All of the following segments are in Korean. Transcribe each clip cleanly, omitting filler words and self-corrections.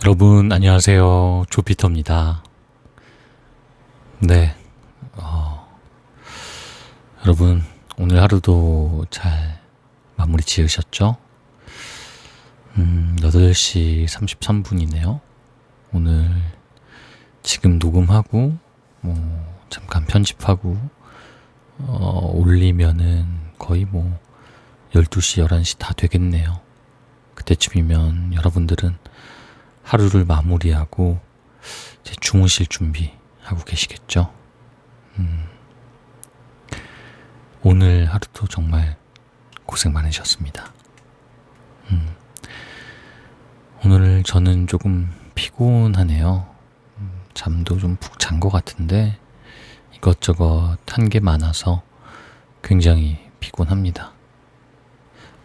여러분 안녕하세요. 조피터입니다. 네, 여러분 오늘 하루도 잘 마무리 지으셨죠? 8시 33분이네요. 오늘 지금 녹음하고 잠깐 편집하고 올리면은 거의 12시, 11시 다 되겠네요. 그때쯤이면 여러분들은 하루를 마무리하고 이제 주무실 준비하고 계시겠죠? 오늘 하루도 정말 고생 많으셨습니다. 오늘 저는 조금 피곤하네요. 잠도 좀 푹 잔 것 같은데 이것저것 한 게 많아서 굉장히 피곤합니다.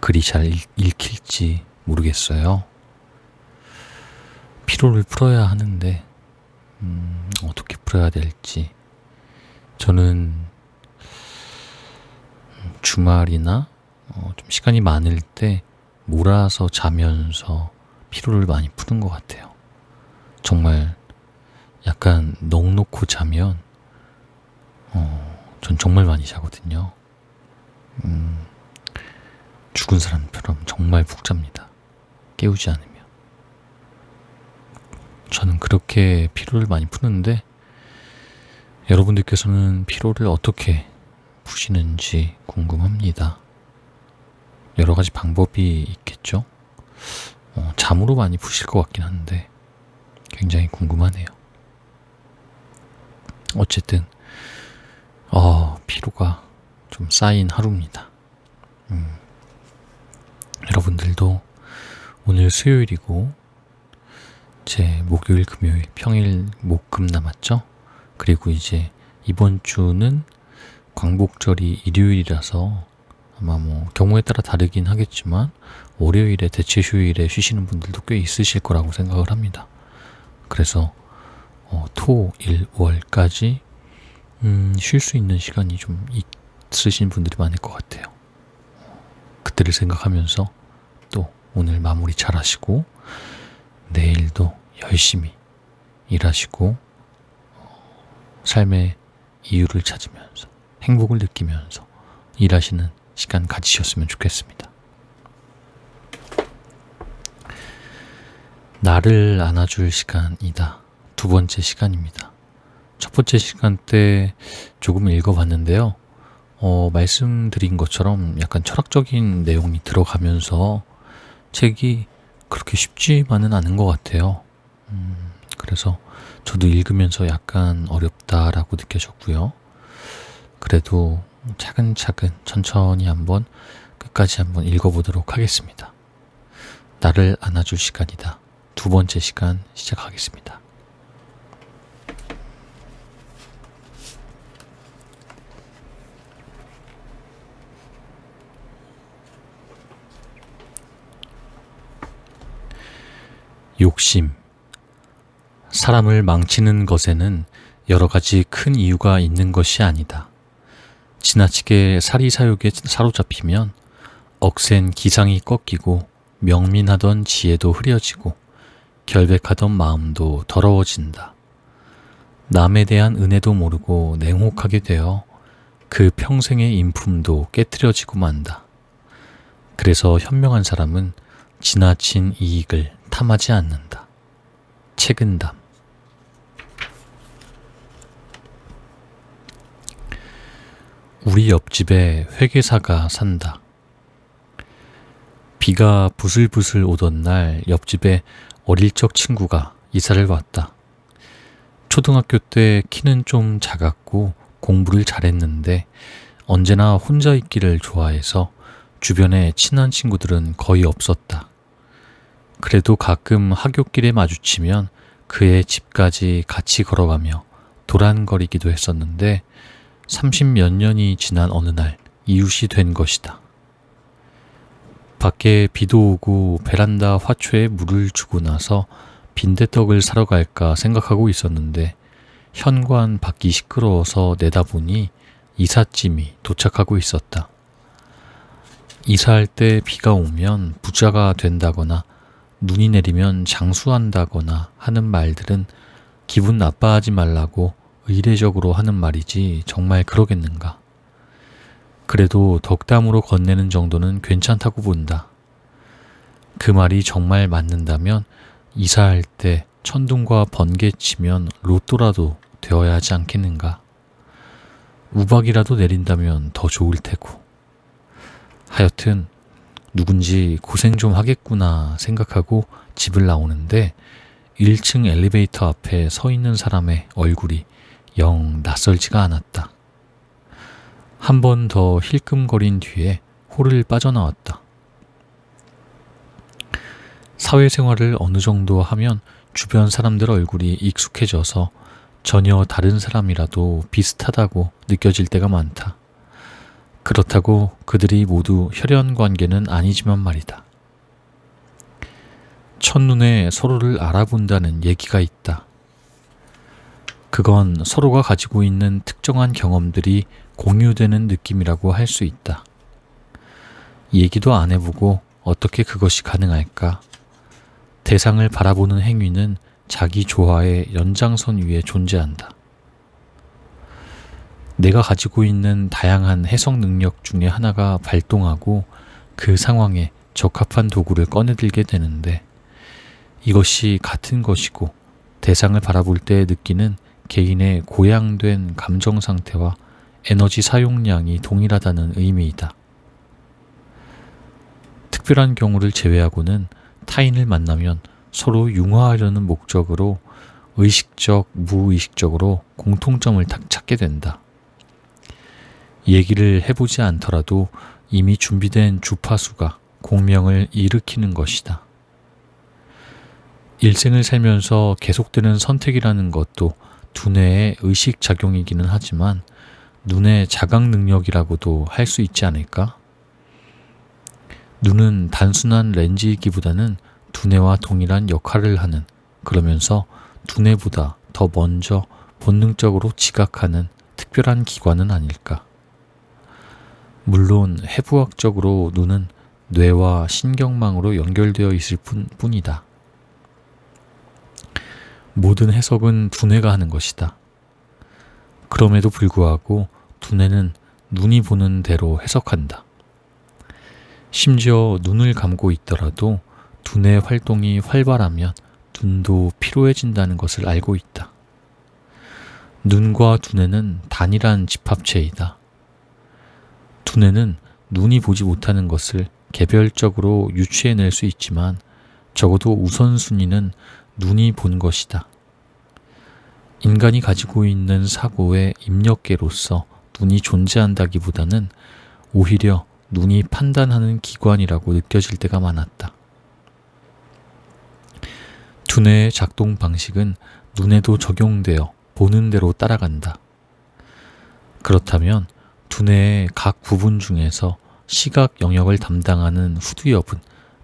글이 잘 읽힐지 모르겠어요. 피로를 풀어야 하는데 어떻게 풀어야 될지. 저는 주말이나 좀 시간이 많을 때 몰아서 자면서 피로를 많이 푸는 것 같아요. 정말 약간 넋놓고 자면 전 정말 많이 자거든요. 죽은 사람처럼 정말 푹 잡니다. 깨우지 않으면. 저는 그렇게 피로를 많이 푸는데 여러분들께서는 피로를 어떻게 푸시는지 궁금합니다. 여러 가지 방법이 있겠죠? 잠으로 많이 푸실 것 같긴 한데 굉장히 궁금하네요. 어쨌든 피로가 좀 쌓인 하루입니다. 여러분들도 오늘 수요일이고 제 목요일, 금요일, 평일, 목, 금 남았죠? 그리고 이제 이번 주는 광복절이 일요일이라서 아마 경우에 따라 다르긴 하겠지만 월요일에 대체 휴일에 쉬시는 분들도 꽤 있으실 거라고 생각을 합니다. 그래서 토, 일, 월까지 쉴 수 있는 시간이 좀 있으신 분들이 많을 것 같아요. 그때를 생각하면서 또 오늘 마무리 잘 하시고 내일도 열심히 일하시고 삶의 이유를 찾으면서 행복을 느끼면서 일하시는 시간 가지셨으면 좋겠습니다. 나를 안아줄 시간이다. 두 번째 시간입니다. 첫 번째 시간 때 조금 읽어봤는데요. 말씀드린 것처럼 약간 철학적인 내용이 들어가면서 책이 그렇게 쉽지만은 않은 것 같아요. 그래서 저도 읽으면서 약간 어렵다라고 느껴졌고요. 그래도 차근차근 천천히 끝까지 한번 읽어보도록 하겠습니다. 나를 안아줄 시간이다. 두 번째 시간 시작하겠습니다. 욕심. 사람을 망치는 것에는 여러 가지 큰 이유가 있는 것이 아니다. 지나치게 사리사욕에 사로잡히면 억센 기상이 꺾이고 명민하던 지혜도 흐려지고 결백하던 마음도 더러워진다. 남에 대한 은혜도 모르고 냉혹하게 되어 그 평생의 인품도 깨트려지고 만다. 그래서 현명한 사람은 지나친 이익을 탐하지 않는다. 책은담. 우리 옆집에 회계사가 산다. 비가 부슬부슬 오던 날 옆집에 어릴 적 친구가 이사를 왔다. 초등학교 때 키는 좀 작았고 공부를 잘했는데 언제나 혼자 있기를 좋아해서 주변에 친한 친구들은 거의 없었다. 그래도 가끔 하굣길에 마주치면 그의 집까지 같이 걸어가며 도란거리기도 했었는데 30몇 년이 지난 어느 날 이웃이 된 것이다. 밖에 비도 오고 베란다 화초에 물을 주고 나서 빈대떡을 사러 갈까 생각하고 있었는데 현관 밖이 시끄러워서 내다보니 이삿짐이 도착하고 있었다. 이사할 때 비가 오면 부자가 된다거나 눈이 내리면 장수한다거나 하는 말들은 기분 나빠하지 말라고 의례적으로 하는 말이지 정말 그러겠는가. 그래도 덕담으로 건네는 정도는 괜찮다고 본다. 그 말이 정말 맞는다면 이사할 때 천둥과 번개 치면 로또라도 되어야 하지 않겠는가. 우박이라도 내린다면 더 좋을 테고. 하여튼 누군지 고생 좀 하겠구나 생각하고 집을 나오는데 1층 엘리베이터 앞에 서 있는 사람의 얼굴이 영 낯설지가 않았다. 한 번 더 힐끔거린 뒤에 홀을 빠져나왔다. 사회생활을 어느 정도 하면 주변 사람들 얼굴이 익숙해져서 전혀 다른 사람이라도 비슷하다고 느껴질 때가 많다. 그렇다고 그들이 모두 혈연 관계는 아니지만 말이다. 첫눈에 서로를 알아본다는 얘기가 있다. 그건 서로가 가지고 있는 특정한 경험들이 공유되는 느낌이라고 할 수 있다. 얘기도 안 해보고 어떻게 그것이 가능할까? 대상을 바라보는 행위는 자기 조화의 연장선 위에 존재한다. 내가 가지고 있는 다양한 해석 능력 중에 하나가 발동하고 그 상황에 적합한 도구를 꺼내들게 되는데 이것이 같은 것이고 대상을 바라볼 때 느끼는 개인의 고양된 감정 상태와 에너지 사용량이 동일하다는 의미이다. 특별한 경우를 제외하고는 타인을 만나면 서로 융화하려는 목적으로 의식적, 무의식적으로 공통점을 찾게 된다. 얘기를 해보지 않더라도 이미 준비된 주파수가 공명을 일으키는 것이다. 일생을 살면서 계속되는 선택이라는 것도 두뇌의 의식작용이기는 하지만 눈의 자각 능력이라고도 할 수 있지 않을까? 눈은 단순한 렌즈이기보다는 두뇌와 동일한 역할을 하는, 그러면서 두뇌보다 더 먼저 본능적으로 지각하는 특별한 기관은 아닐까? 물론 해부학적으로 눈은 뇌와 신경망으로 연결되어 있을 뿐이다. 모든 해석은 두뇌가 하는 것이다. 그럼에도 불구하고 두뇌는 눈이 보는 대로 해석한다. 심지어 눈을 감고 있더라도 두뇌 활동이 활발하면 눈도 피로해진다는 것을 알고 있다. 눈과 두뇌는 단일한 집합체이다. 두뇌는 눈이 보지 못하는 것을 개별적으로 유추해낼 수 있지만 적어도 우선순위는 눈이 본 것이다. 인간이 가지고 있는 사고의 입력계로서 눈이 존재한다기보다는 오히려 눈이 판단하는 기관이라고 느껴질 때가 많았다. 두뇌의 작동 방식은 눈에도 적용되어 보는 대로 따라간다. 그렇다면 두뇌의 각 부분 중에서 시각 영역을 담당하는 후두엽은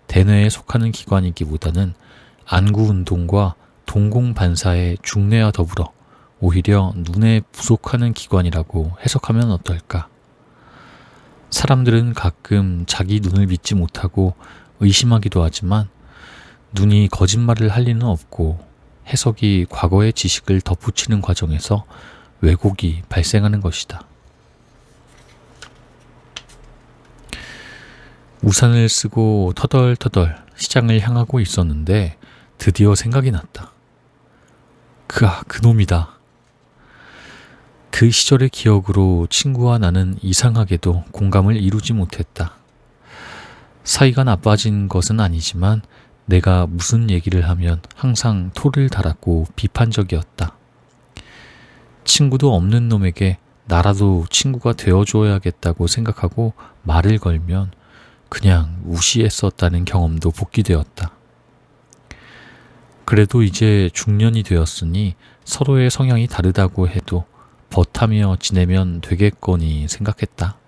대뇌에 속하는 기관이기보다는 안구운동과 동공반사의 중뇌와 더불어 오히려 눈에 부속하는 기관이라고 해석하면 어떨까? 사람들은 가끔 자기 눈을 믿지 못하고 의심하기도 하지만 눈이 거짓말을 할 리는 없고 해석이 과거의 지식을 덧붙이는 과정에서 왜곡이 발생하는 것이다. 우산을 쓰고 터덜터덜 시장을 향하고 있었는데 드디어 생각이 났다. 그놈이다. 그 시절의 기억으로 친구와 나는 이상하게도 공감을 이루지 못했다. 사이가 나빠진 것은 아니지만 내가 무슨 얘기를 하면 항상 토를 달았고 비판적이었다. 친구도 없는 놈에게 나라도 친구가 되어줘야겠다고 생각하고 말을 걸면 그냥 무시했었다는 경험도 복기되었다. 그래도 이제 중년이 되었으니 서로의 성향이 다르다고 해도 버타며 지내면 되겠거니 생각했다.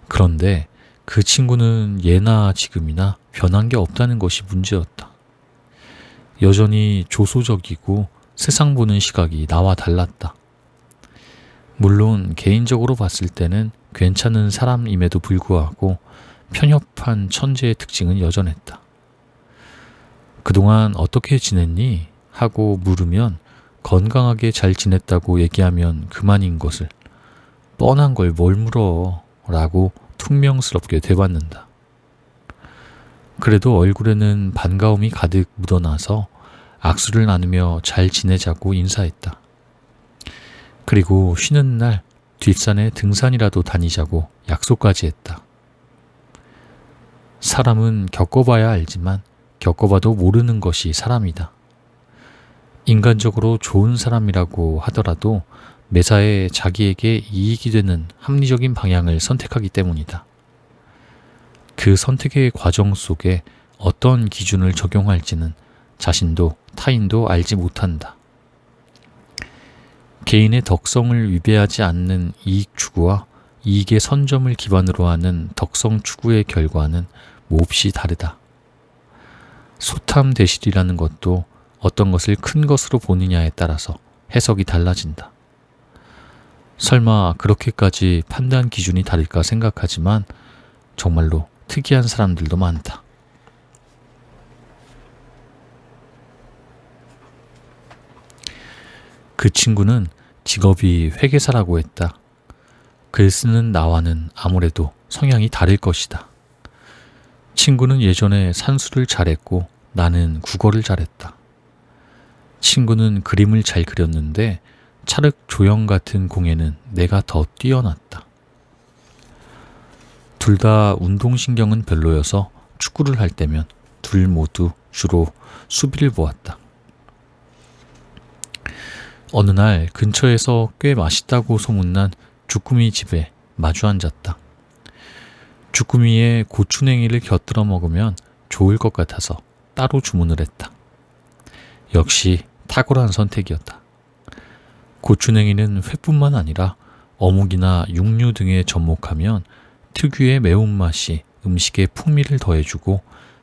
그런데 그 친구는 예나 지금이나 변한 게 없다는 것이 문제였다. 여전히 조소적이고 세상 보는 시각이 나와 달랐다. 물론 개인적으로 봤을 때는 괜찮은 사람임에도 불구하고 편협한 천재의 특징은 여전했다. 그동안 어떻게 지냈니? 하고 물으면 건강하게 잘 지냈다고 얘기하면 그만인 것을 뻔한 걸 뭘 물어 라고 퉁명스럽게 되받는다. 그래도 얼굴에는 반가움이 가득 묻어나서 악수를 나누며 잘 지내자고 인사했다. 그리고 쉬는 날 뒷산에 등산이라도 다니자고 약속까지 했다. 사람은 겪어봐야 알지만 겪어봐도 모르는 것이 사람이다. 인간적으로 좋은 사람이라고 하더라도 매사에 자기에게 이익이 되는 합리적인 방향을 선택하기 때문이다. 그 선택의 과정 속에 어떤 기준을 적용할지는 자신도 타인도 알지 못한다. 개인의 덕성을 위배하지 않는 이익 추구와 이익의 선점을 기반으로 하는 덕성 추구의 결과는 몹시 다르다. 소탐대실이라는 것도 어떤 것을 큰 것으로 보느냐에 따라서 해석이 달라진다. 설마 그렇게까지 판단 기준이 다를까 생각하지만 정말로 특이한 사람들도 많다. 그 친구는 직업이 회계사라고 했다. 글 쓰는 나와는 아무래도 성향이 다를 것이다. 친구는 예전에 산수를 잘했고 나는 국어를 잘했다. 친구는 그림을 잘 그렸는데 찰흙 조형 같은 공예는 내가 더 뛰어났다. 둘 다 운동신경은 별로여서 축구를 할 때면 둘 모두 주로 수비를 보았다. 어느 날 근처에서 꽤 맛있다고 소문난 주꾸미 집에 마주 앉았다. 주꾸미에 고추냉이를 곁들여 먹으면 좋을 것 같아서 따로 주문을 했다. 역시 탁월한 선택이었다. 고추냉이는 회뿐만 아니라 어묵이나 육류 등에 접목하면 특유의 매운맛이 음식에 풍미를 더해주고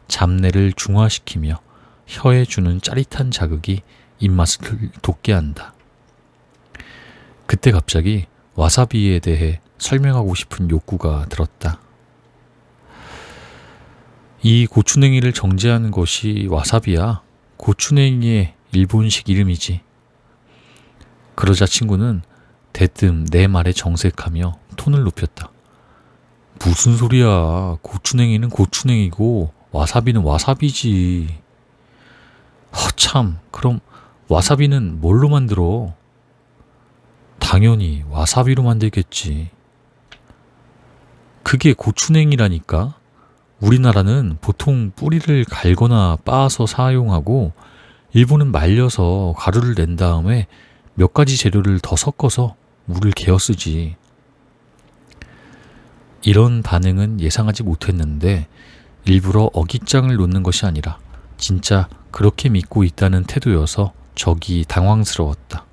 잡내를 중화시키며 혀에 주는 짜릿한 자극이 입맛을 돋게 한다. 그때 갑자기 와사비에 대해 설명하고 싶은 욕구가 들었다. 이 고추냉이를 정제하는 것이 와사비야. 고추냉이의 일본식 이름이지. 그러자 친구는 대뜸 내 말에 정색하며 톤을 높였다. 무슨 소리야. 고추냉이는 고추냉이고 와사비는 와사비지. 참, 그럼 와사비는 뭘로 만들어? 당연히 와사비로 만들겠지. 그게 고추냉이라니까. 우리나라는 보통 뿌리를 갈거나 빻아서 사용하고 일본은 말려서 가루를 낸 다음에 몇 가지 재료를 더 섞어서 물을 개어 쓰지. 이런 반응은 예상하지 못했는데 일부러 어깃장을 놓는 것이 아니라 진짜 그렇게 믿고 있다는 태도여서 적이 당황스러웠다.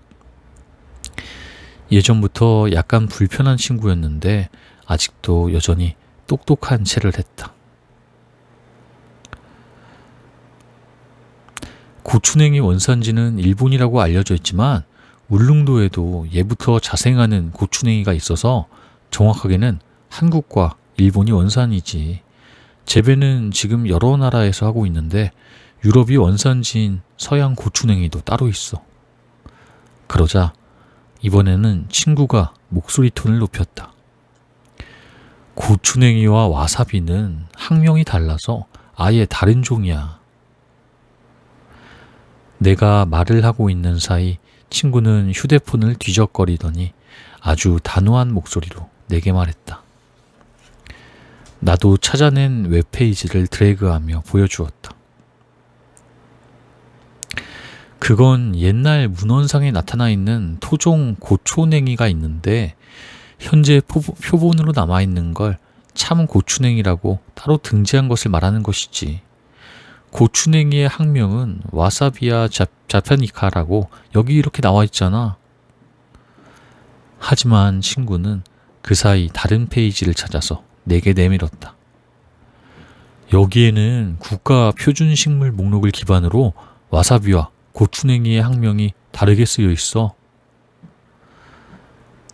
예전부터 약간 불편한 친구였는데 아직도 여전히 똑똑한 채를 했다. 고추냉이 원산지는 일본이라고 알려져 있지만 울릉도에도 예부터 자생하는 고추냉이가 있어서 정확하게는 한국과 일본이 원산이지. 재배는 지금 여러 나라에서 하고 있는데 유럽이 원산지인 서양 고추냉이도 따로 있어. 그러자 이번에는 친구가 목소리 톤을 높였다. 고추냉이와 와사비는 학명이 달라서 아예 다른 종이야. 내가 말을 하고 있는 사이 친구는 휴대폰을 뒤적거리더니 아주 단호한 목소리로 내게 말했다. 나도 찾아낸 웹페이지를 드래그하며 보여주었다. 그건 옛날 문헌상에 나타나 있는 토종 고초냉이가 있는데 현재 표본으로 남아있는 걸 참 고추냉이라고 따로 등재한 것을 말하는 것이지. 고추냉이의 학명은 와사비야 자파니카라고 여기 이렇게 나와 있잖아. 하지만 친구는 그 사이 다른 페이지를 찾아서 내게 내밀었다. 여기에는 국가 표준식물 목록을 기반으로 와사비와 고추냉이의 학명이 다르게 쓰여 있어.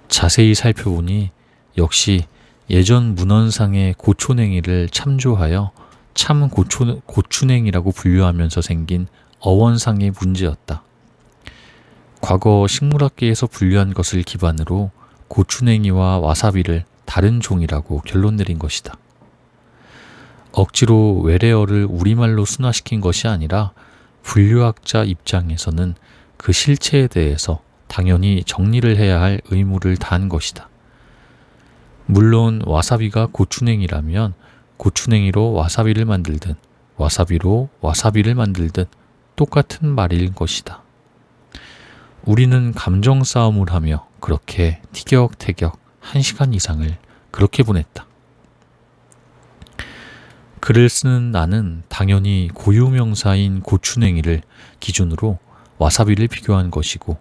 자세히 살펴보니 역시 예전 문헌상의 고초냉이를 참조하여 참 고추냉이라고 분류하면서 생긴 어원상의 문제였다. 과거 식물학계에서 분류한 것을 기반으로 고추냉이와 와사비를 다른 종이라고 결론 내린 것이다. 억지로 외래어를 우리말로 순화시킨 것이 아니라 분류학자 입장에서는 그 실체에 대해서 당연히 정리를 해야 할 의무를 다한 것이다. 물론 와사비가 고추냉이라면 고추냉이로 와사비를 만들든 와사비로 와사비를 만들든 똑같은 말일 것이다. 우리는 감정 싸움을 하며 그렇게 티격태격 1시간 이상을 그렇게 보냈다. 글을 쓰는 나는 당연히 고유명사인 고추냉이를 기준으로 와사비를 비교한 것이고,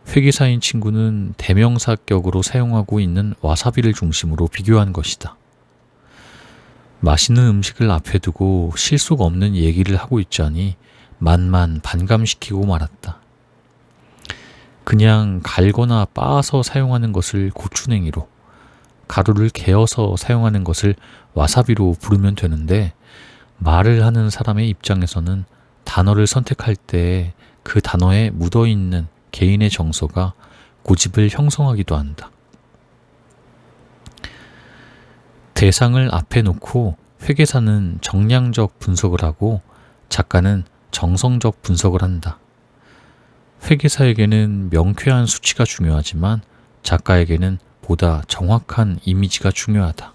회계사인 친구는 대명사격으로 사용하고 있는 와사비를 중심으로 비교한 것이다. 맛있는 음식을 앞에 두고 실속 없는 얘기를 하고 있자니 만만 반감시키고 말았다. 그냥 갈거나 빻아서 사용하는 것을 고추냉이로, 가루를 개어서 사용하는 것을 와사비로 부르면 되는데, 말을 하는 사람의 입장에서는 단어를 선택할 때 그 단어에 묻어있는 개인의 정서가 고집을 형성하기도 한다. 대상을 앞에 놓고 회계사는 정량적 분석을 하고 작가는 정성적 분석을 한다. 회계사에게는 명쾌한 수치가 중요하지만 작가에게는 보다 정확한 이미지가 중요하다.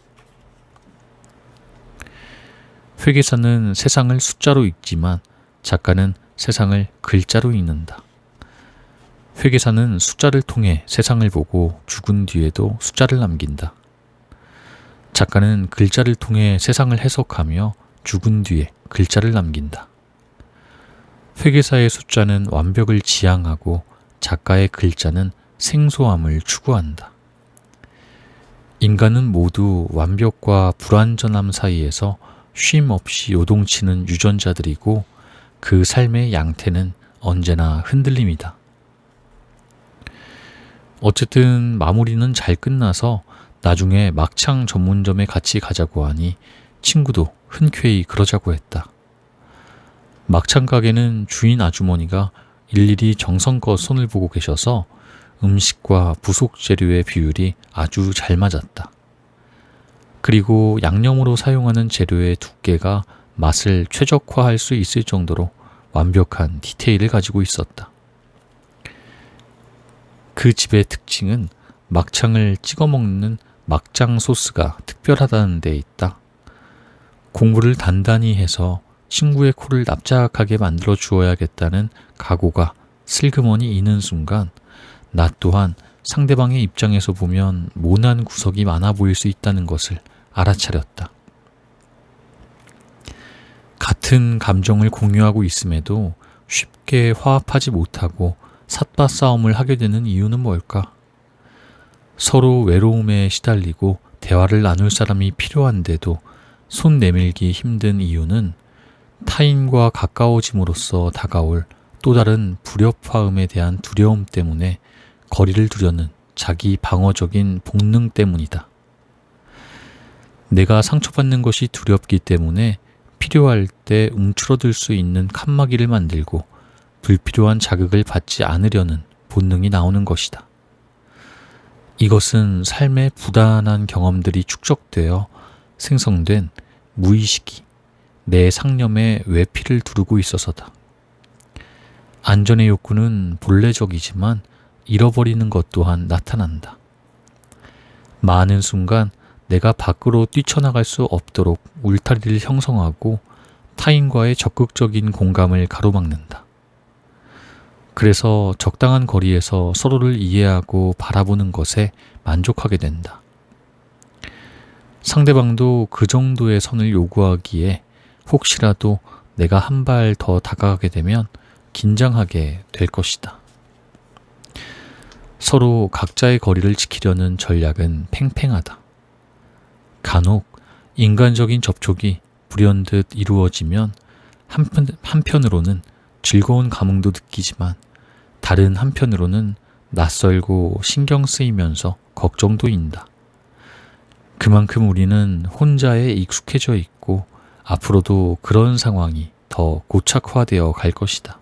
회계사는 세상을 숫자로 읽지만 작가는 세상을 글자로 읽는다. 회계사는 숫자를 통해 세상을 보고 죽은 뒤에도 숫자를 남긴다. 작가는 글자를 통해 세상을 해석하며 죽은 뒤에 글자를 남긴다. 회계사의 숫자는 완벽을 지향하고 작가의 글자는 생소함을 추구한다. 인간은 모두 완벽과 불완전함 사이에서 쉼 없이 요동치는 유전자들이고 그 삶의 양태는 언제나 흔들림이다. 어쨌든 마무리는 잘 끝나서 나중에 막창 전문점에 같이 가자고 하니 친구도 흔쾌히 그러자고 했다. 막창 가게는 주인 아주머니가 일일이 정성껏 손을 보고 계셔서 음식과 부속 재료의 비율이 아주 잘 맞았다. 그리고 양념으로 사용하는 재료의 두께가 맛을 최적화할 수 있을 정도로 완벽한 디테일을 가지고 있었다. 그 집의 특징은 막창을 찍어 먹는 막장 소스가 특별하다는 데 있다. 공부를 단단히 해서 친구의 코를 납작하게 만들어 주어야겠다는 각오가 슬그머니 이는 순간 나 또한 상대방의 입장에서 보면 모난 구석이 많아 보일 수 있다는 것을 알아차렸다. 같은 감정을 공유하고 있음에도 쉽게 화합하지 못하고 삿바 싸움을 하게 되는 이유는 뭘까? 서로 외로움에 시달리고 대화를 나눌 사람이 필요한데도 손 내밀기 힘든 이유는 타인과 가까워짐으로써 다가올 또 다른 불협화음에 대한 두려움 때문에 거리를 두려는 자기 방어적인 본능 때문이다. 내가 상처받는 것이 두렵기 때문에 필요할 때 움츠러들 수 있는 칸막이를 만들고 불필요한 자극을 받지 않으려는 본능이 나오는 것이다. 이것은 삶의 부단한 경험들이 축적되어 생성된 무의식이 내 상념에 외피를 두르고 있어서다. 안전의 욕구는 본래적이지만 잃어버리는 것 또한 나타난다. 많은 순간 내가 밖으로 뛰쳐나갈 수 없도록 울타리를 형성하고 타인과의 적극적인 공감을 가로막는다. 그래서 적당한 거리에서 서로를 이해하고 바라보는 것에 만족하게 된다. 상대방도 그 정도의 선을 요구하기에 혹시라도 내가 한 발 더 다가가게 되면 긴장하게 될 것이다. 서로 각자의 거리를 지키려는 전략은 팽팽하다. 간혹 인간적인 접촉이 불현듯 이루어지면 한편으로는 즐거운 감흥도 느끼지만 다른 한편으로는 낯설고 신경 쓰이면서 걱정도 인다. 그만큼 우리는 혼자에 익숙해져 있고 앞으로도 그런 상황이 더 고착화되어 갈 것이다.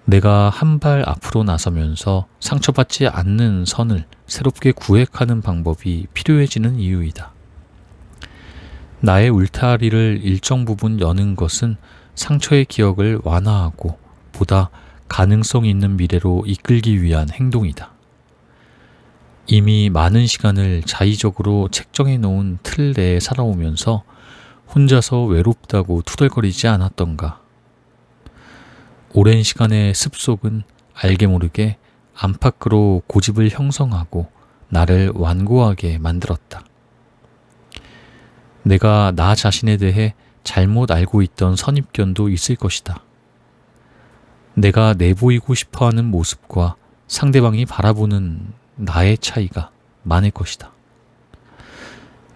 내가 한 발 앞으로 나서면서 상처받지 않는 선을 새롭게 구획하는 방법이 필요해지는 이유이다. 나의 울타리를 일정 부분 여는 것은 상처의 기억을 완화하고 보다 가능성 있는 미래로 이끌기 위한 행동이다. 이미 많은 시간을 자의적으로 책정해 놓은 틀 내에 살아오면서 혼자서 외롭다고 투덜거리지 않았던가. 오랜 시간의 습속은 알게 모르게 안팎으로 고집을 형성하고 나를 완고하게 만들었다. 내가 나 자신에 대해 잘못 알고 있던 선입견도 있을 것이다. 내가 내보이고 싶어하는 모습과 상대방이 바라보는 나의 차이가 많을 것이다.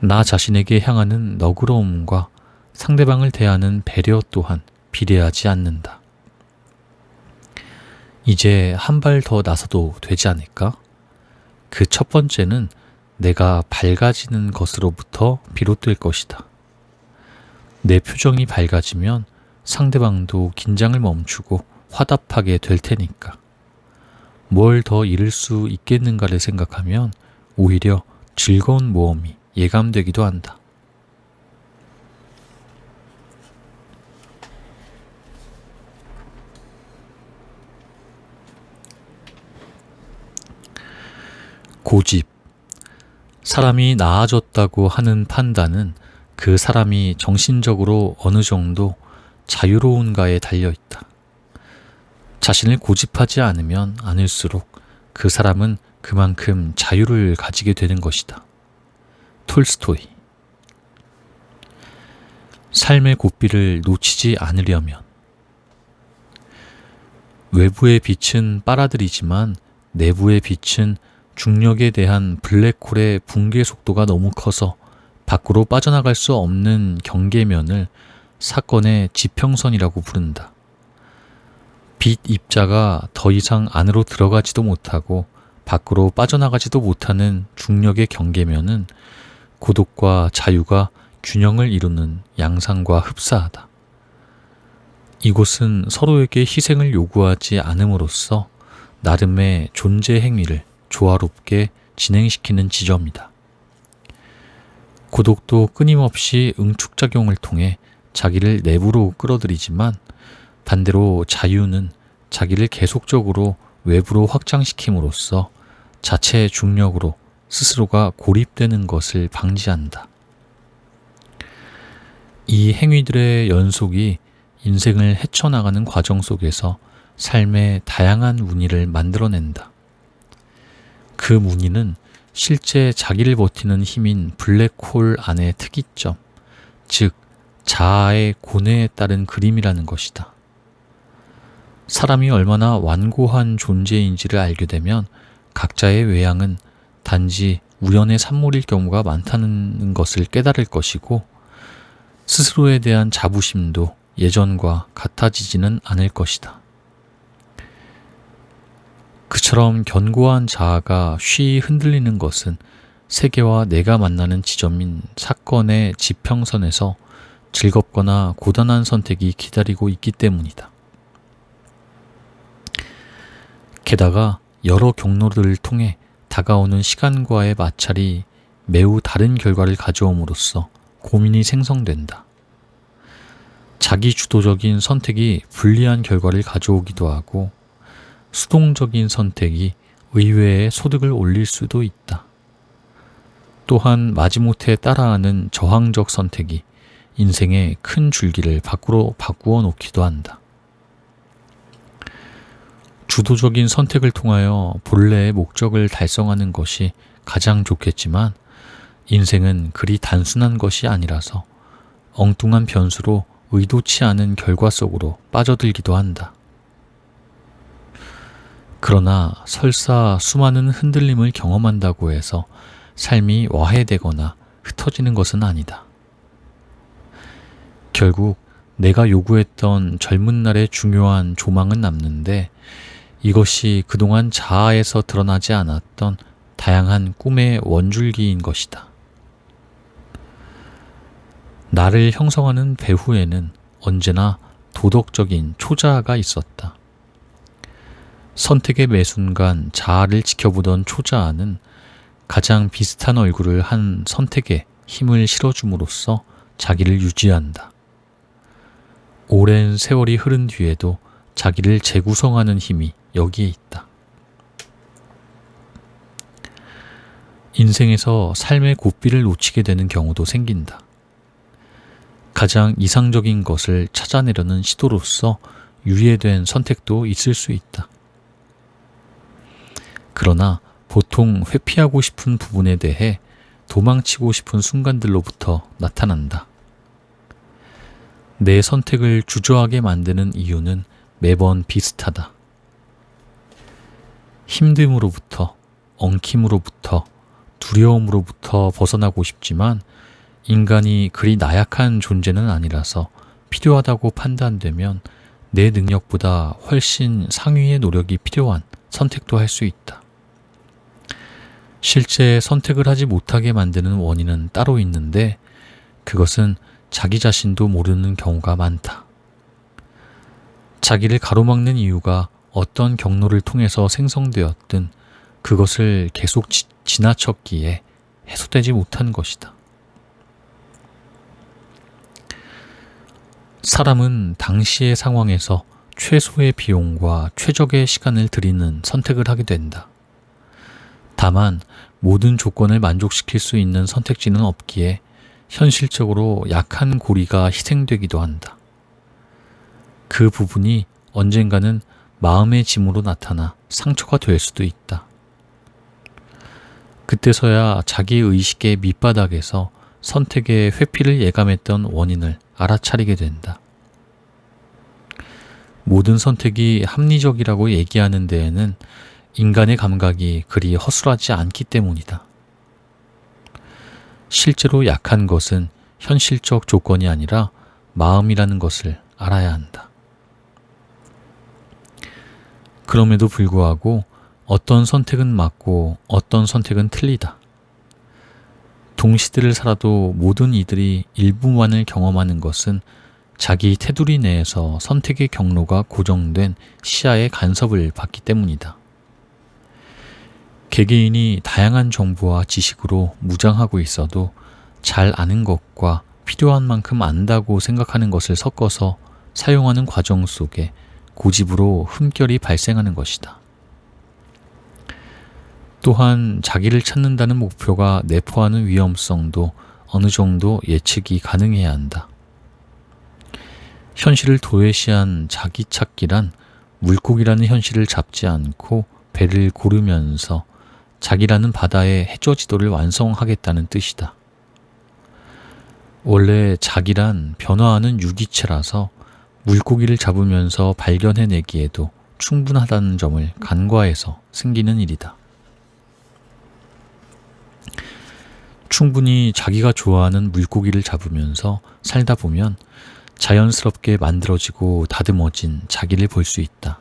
나 자신에게 향하는 너그러움과 상대방을 대하는 배려 또한 비례하지 않는다. 이제 한 발 더 나서도 되지 않을까? 그 첫 번째는 내가 밝아지는 것으로부터 비롯될 것이다. 내 표정이 밝아지면 상대방도 긴장을 멈추고 화답하게 될 테니까. 뭘 더 잃을 수 있겠는가를 생각하면 오히려 즐거운 모험이 예감되기도 한다. 고집. 사람이 나아졌다고 하는 판단은 그 사람이 정신적으로 어느 정도 자유로운가에 달려있다. 자신을 고집하지 않으면 않을수록 그 사람은 그만큼 자유를 가지게 되는 것이다. 톨스토이. 삶의 고삐를 놓치지 않으려면 외부의 빛은 빨아들이지만 내부의 빛은 중력에 대한 블랙홀의 붕괴 속도가 너무 커서 밖으로 빠져나갈 수 없는 경계면을 사건의 지평선이라고 부른다. 빛 입자가 더 이상 안으로 들어가지도 못하고 밖으로 빠져나가지도 못하는 중력의 경계면은 고독과 자유가 균형을 이루는 양상과 흡사하다. 이곳은 서로에게 희생을 요구하지 않음으로써 나름의 존재 행위를 조화롭게 진행시키는 지점이다. 고독도 끊임없이 응축작용을 통해 자기를 내부로 끌어들이지만 반대로 자유는 자기를 계속적으로 외부로 확장시킴으로써 자체의 중력으로 스스로가 고립되는 것을 방지한다. 이 행위들의 연속이 인생을 헤쳐나가는 과정 속에서 삶의 다양한 무늬를 만들어낸다. 그 무늬는 실제 자기를 버티는 힘인 블랙홀 안의 특이점, 즉 자아의 고뇌에 따른 그림이라는 것이다. 사람이 얼마나 완고한 존재인지를 알게 되면 각자의 외양은 단지 우연의 산물일 경우가 많다는 것을 깨달을 것이고 스스로에 대한 자부심도 예전과 같아지지는 않을 것이다. 그처럼 견고한 자아가 쉬이 흔들리는 것은 세계와 내가 만나는 지점인 사건의 지평선에서 즐겁거나 고단한 선택이 기다리고 있기 때문이다. 게다가 여러 경로들을 통해 다가오는 시간과의 마찰이 매우 다른 결과를 가져옴으로써 고민이 생성된다. 자기 주도적인 선택이 불리한 결과를 가져오기도 하고 수동적인 선택이 의외의 소득을 올릴 수도 있다. 또한 마지못해 따라하는 저항적 선택이 인생의 큰 줄기를 밖으로 바꾸어 놓기도 한다. 주도적인 선택을 통하여 본래의 목적을 달성하는 것이 가장 좋겠지만 인생은 그리 단순한 것이 아니라서 엉뚱한 변수로 의도치 않은 결과 속으로 빠져들기도 한다. 그러나 설사 수많은 흔들림을 경험한다고 해서 삶이 와해되거나 흩어지는 것은 아니다. 결국 내가 요구했던 젊은 날의 중요한 조망은 남는데 이것이 그동안 자아에서 드러나지 않았던 다양한 꿈의 원줄기인 것이다. 나를 형성하는 배후에는 언제나 도덕적인 초자아가 있었다. 선택의 매 순간 자아를 지켜보던 초자아는 가장 비슷한 얼굴을 한 선택에 힘을 실어줌으로써 자기를 유지한다. 오랜 세월이 흐른 뒤에도 자기를 재구성하는 힘이 여기에 있다. 인생에서 삶의 고삐를 놓치게 되는 경우도 생긴다. 가장 이상적인 것을 찾아내려는 시도로서 유예된 선택도 있을 수 있다. 그러나 보통 회피하고 싶은 부분에 대해 도망치고 싶은 순간들로부터 나타난다. 내 선택을 주저하게 만드는 이유는 매번 비슷하다. 힘듦으로부터, 엉킴으로부터, 두려움으로부터 벗어나고 싶지만 인간이 그리 나약한 존재는 아니라서 필요하다고 판단되면 내 능력보다 훨씬 상위의 노력이 필요한 선택도 할 수 있다. 실제 선택을 하지 못하게 만드는 원인은 따로 있는데 그것은 자기 자신도 모르는 경우가 많다. 자기를 가로막는 이유가 어떤 경로를 통해서 생성되었든 그것을 계속 지나쳤기에 해소되지 못한 것이다. 사람은 당시의 상황에서 최소의 비용과 최적의 시간을 들이는 선택을 하게 된다. 다만 모든 조건을 만족시킬 수 있는 선택지는 없기에 현실적으로 약한 고리가 희생되기도 한다. 그 부분이 언젠가는 마음의 짐으로 나타나 상처가 될 수도 있다. 그때서야 자기 의식의 밑바닥에서 선택의 회피를 예감했던 원인을 알아차리게 된다. 모든 선택이 합리적이라고 얘기하는 데에는 인간의 감각이 그리 허술하지 않기 때문이다. 실제로 약한 것은 현실적 조건이 아니라 마음이라는 것을 알아야 한다. 그럼에도 불구하고 어떤 선택은 맞고 어떤 선택은 틀리다. 동시대를 살아도 모든 이들이 일부만을 경험하는 것은 자기 테두리 내에서 선택의 경로가 고정된 시야의 간섭을 받기 때문이다. 개개인이 다양한 정보와 지식으로 무장하고 있어도 잘 아는 것과 필요한 만큼 안다고 생각하는 것을 섞어서 사용하는 과정 속에 고집으로 흠결이 발생하는 것이다. 또한 자기를 찾는다는 목표가 내포하는 위험성도 어느 정도 예측이 가능해야 한다. 현실을 도외시한 자기 찾기란 물고기라는 현실을 잡지 않고 배를 고르면서 자기라는 바다의 해저지도를 완성하겠다는 뜻이다. 원래 자기란 변화하는 유기체라서 물고기를 잡으면서 발견해내기에도 충분하다는 점을 간과해서 생기는 일이다. 충분히 자기가 좋아하는 물고기를 잡으면서 살다 보면 자연스럽게 만들어지고 다듬어진 자기를 볼 수 있다.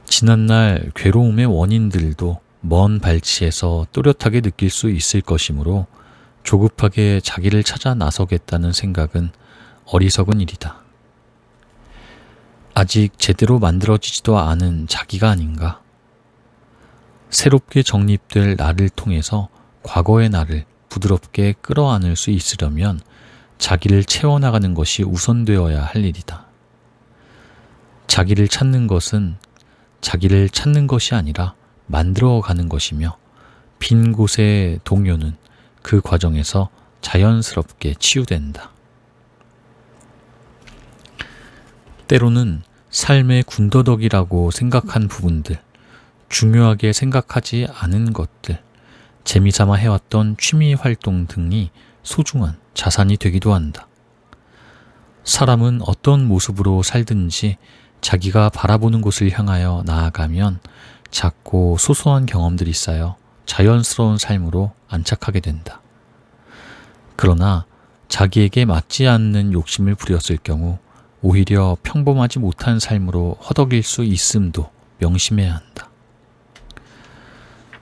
지난날 괴로움의 원인들도 먼 발치에서 또렷하게 느낄 수 있을 것이므로 조급하게 자기를 찾아 나서겠다는 생각은 어리석은 일이다. 아직 제대로 만들어지지도 않은 자기가 아닌가. 새롭게 정립될 나를 통해서 과거의 나를 부드럽게 끌어안을 수 있으려면 자기를 채워나가는 것이 우선되어야 할 일이다. 자기를 찾는 것은 자기를 찾는 것이 아니라 만들어가는 것이며 빈 곳의 동요는 그 과정에서 자연스럽게 치유된다. 때로는 삶의 군더더기라고 생각한 부분들, 중요하게 생각하지 않은 것들, 재미삼아 해왔던 취미 활동 등이 소중한 자산이 되기도 한다. 사람은 어떤 모습으로 살든지 자기가 바라보는 곳을 향하여 나아가면 작고 소소한 경험들이 쌓여 자연스러운 삶으로 안착하게 된다. 그러나 자기에게 맞지 않는 욕심을 부렸을 경우 오히려 평범하지 못한 삶으로 허덕일 수 있음도 명심해야 한다.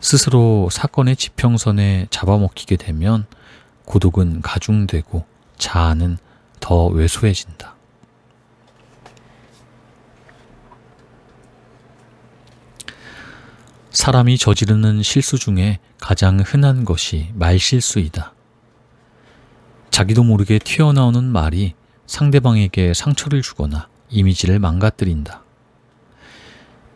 스스로 사건의 지평선에 잡아먹히게 되면 고독은 가중되고 자아는 더 왜소해진다. 사람이 저지르는 실수 중에 가장 흔한 것이 말실수이다. 자기도 모르게 튀어나오는 말이 상대방에게 상처를 주거나 이미지를 망가뜨린다.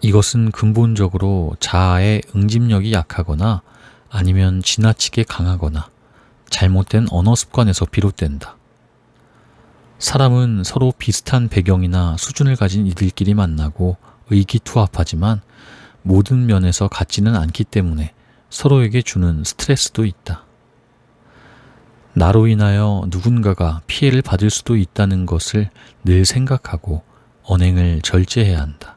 이것은 근본적으로 자아의 응집력이 약하거나 아니면 지나치게 강하거나 잘못된 언어 습관에서 비롯된다. 사람은 서로 비슷한 배경이나 수준을 가진 이들끼리 만나고 의기투합하지만 모든 면에서 같지는 않기 때문에 서로에게 주는 스트레스도 있다. 나로 인하여 누군가가 피해를 받을 수도 있다는 것을 늘 생각하고 언행을 절제해야 한다.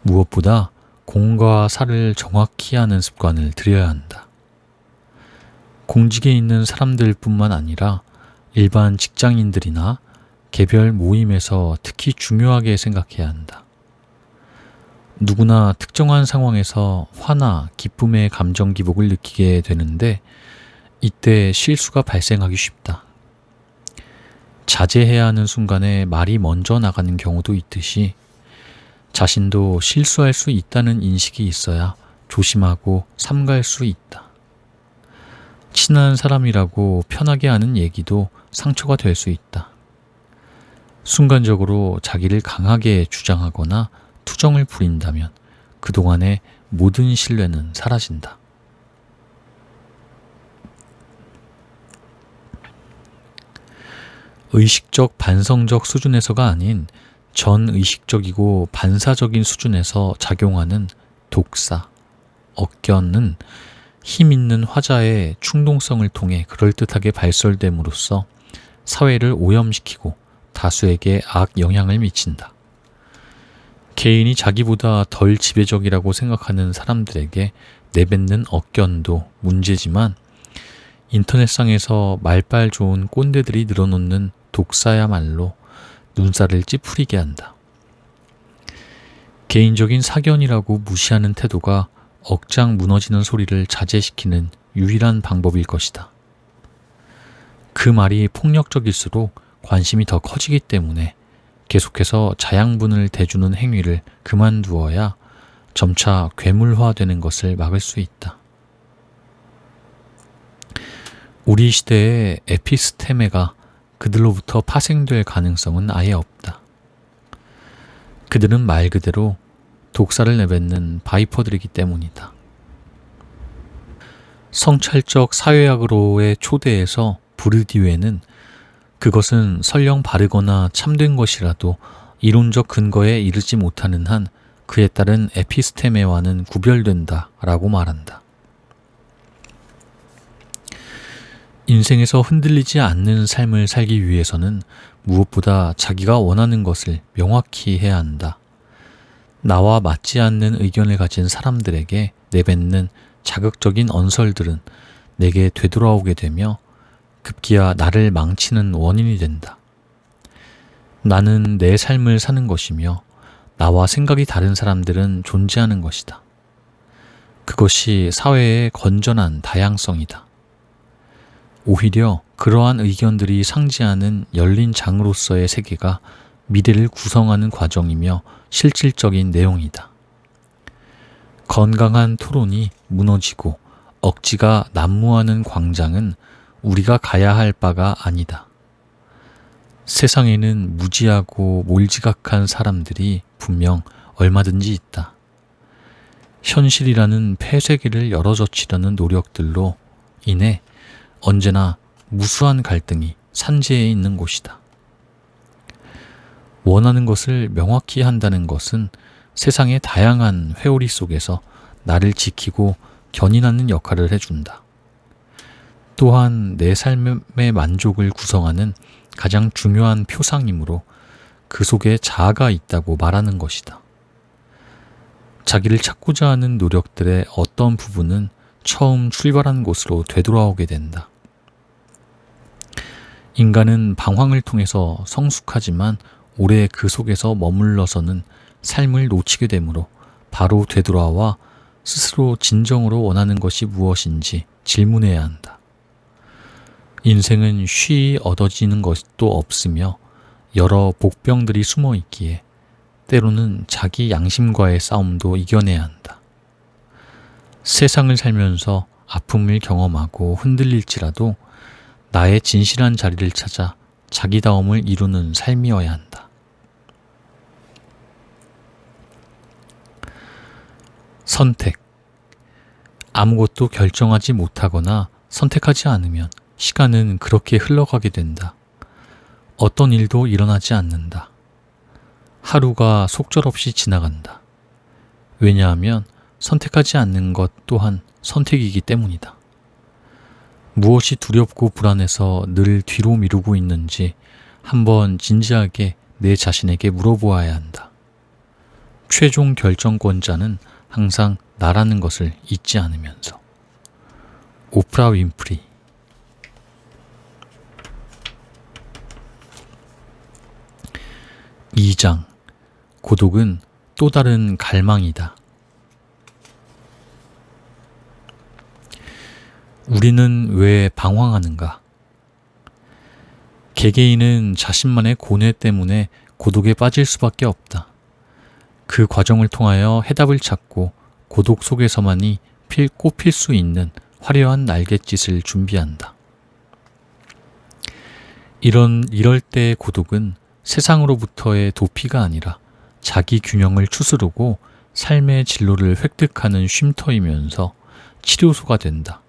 무엇보다 공과 사를 정확히 하는 습관을 들여야 한다. 공직에 있는 사람들뿐만 아니라 일반 직장인들이나 개별 모임에서 특히 중요하게 생각해야 한다. 누구나 특정한 상황에서 화나 기쁨의 감정 기복을 느끼게 되는데 이때 실수가 발생하기 쉽다. 자제해야 하는 순간에 말이 먼저 나가는 경우도 있듯이 자신도 실수할 수 있다는 인식이 있어야 조심하고 삼갈 수 있다. 친한 사람이라고 편하게 하는 얘기도 상처가 될 수 있다. 순간적으로 자기를 강하게 주장하거나 투정을 부린다면 그동안의 모든 신뢰는 사라진다. 의식적 반성적 수준에서가 아닌 전의식적이고 반사적인 수준에서 작용하는 독사, 억견은 힘 있는 화자의 충동성을 통해 그럴듯하게 발설됨으로써 사회를 오염시키고 다수에게 악 영향을 미친다. 개인이 자기보다 덜 지배적이라고 생각하는 사람들에게 내뱉는 억견도 문제지만 인터넷상에서 말빨 좋은 꼰대들이 늘어놓는 독사야말로 눈살을 찌푸리게 한다. 개인적인 사견이라고 무시하는 태도가 억장 무너지는 소리를 자제시키는 유일한 방법일 것이다. 그 말이 폭력적일수록 관심이 더 커지기 때문에 계속해서 자양분을 대주는 행위를 그만두어야 점차 괴물화되는 것을 막을 수 있다. 우리 시대의 에피스테메가 그들로부터 파생될 가능성은 아예 없다. 그들은 말 그대로 독사를 내뱉는 바이퍼들이기 때문이다. 성찰적 사회학으로의 초대에서 부르디외는 그것은 설령 바르거나 참된 것이라도 이론적 근거에 이르지 못하는 한 그에 따른 에피스테메와는 구별된다 라고 말한다. 인생에서 흔들리지 않는 삶을 살기 위해서는 무엇보다 자기가 원하는 것을 명확히 해야 한다. 나와 맞지 않는 의견을 가진 사람들에게 내뱉는 자극적인 언설들은 내게 되돌아오게 되며 급기야 나를 망치는 원인이 된다. 나는 내 삶을 사는 것이며 나와 생각이 다른 사람들은 존재하는 것이다. 그것이 사회의 건전한 다양성이다. 오히려 그러한 의견들이 상징하는 열린 장으로서의 세계가 미래를 구성하는 과정이며 실질적인 내용이다. 건강한 토론이 무너지고 억지가 난무하는 광장은 우리가 가야 할 바가 아니다. 세상에는 무지하고 몰지각한 사람들이 분명 얼마든지 있다. 현실이라는 폐쇄기를 열어젖히려는 노력들로 인해 언제나 무수한 갈등이 산재해 있는 곳이다. 원하는 것을 명확히 한다는 것은 세상의 다양한 회오리 속에서 나를 지키고 견인하는 역할을 해준다. 또한 내 삶의 만족을 구성하는 가장 중요한 표상이므로 그 속에 자아가 있다고 말하는 것이다. 자기를 찾고자 하는 노력들의 어떤 부분은 처음 출발한 곳으로 되돌아오게 된다. 인간은 방황을 통해서 성숙하지만 오래 그 속에서 머물러서는 삶을 놓치게 되므로 바로 되돌아와 스스로 진정으로 원하는 것이 무엇인지 질문해야 한다. 인생은 쉬이 얻어지는 것도 없으며 여러 복병들이 숨어 있기에 때로는 자기 양심과의 싸움도 이겨내야 한다. 세상을 살면서 아픔을 경험하고 흔들릴지라도 나의 진실한 자리를 찾아 자기다움을 이루는 삶이어야 한다. 선택. 아무것도 결정하지 못하거나 선택하지 않으면 시간은 그렇게 흘러가게 된다. 어떤 일도 일어나지 않는다. 하루가 속절없이 지나간다. 왜냐하면 선택하지 않는 것 또한 선택이기 때문이다. 무엇이 두렵고 불안해서 늘 뒤로 미루고 있는지 한번 진지하게 내 자신에게 물어보아야 한다. 최종 결정권자는 항상 나라는 것을 잊지 않으면서. 오프라 윈프리. (2장) 고독은 또 다른 갈망이다. 우리는 왜 방황하는가? 개개인은 자신만의 고뇌 때문에 고독에 빠질 수밖에 없다. 그 과정을 통하여 해답을 찾고 고독 속에서만이 꽃필 수 있는 화려한 날갯짓을 준비한다. 이럴 때의 고독은 세상으로부터의 도피가 아니라 자기 균형을 추스르고 삶의 진로를 획득하는 쉼터이면서 치료소가 된다.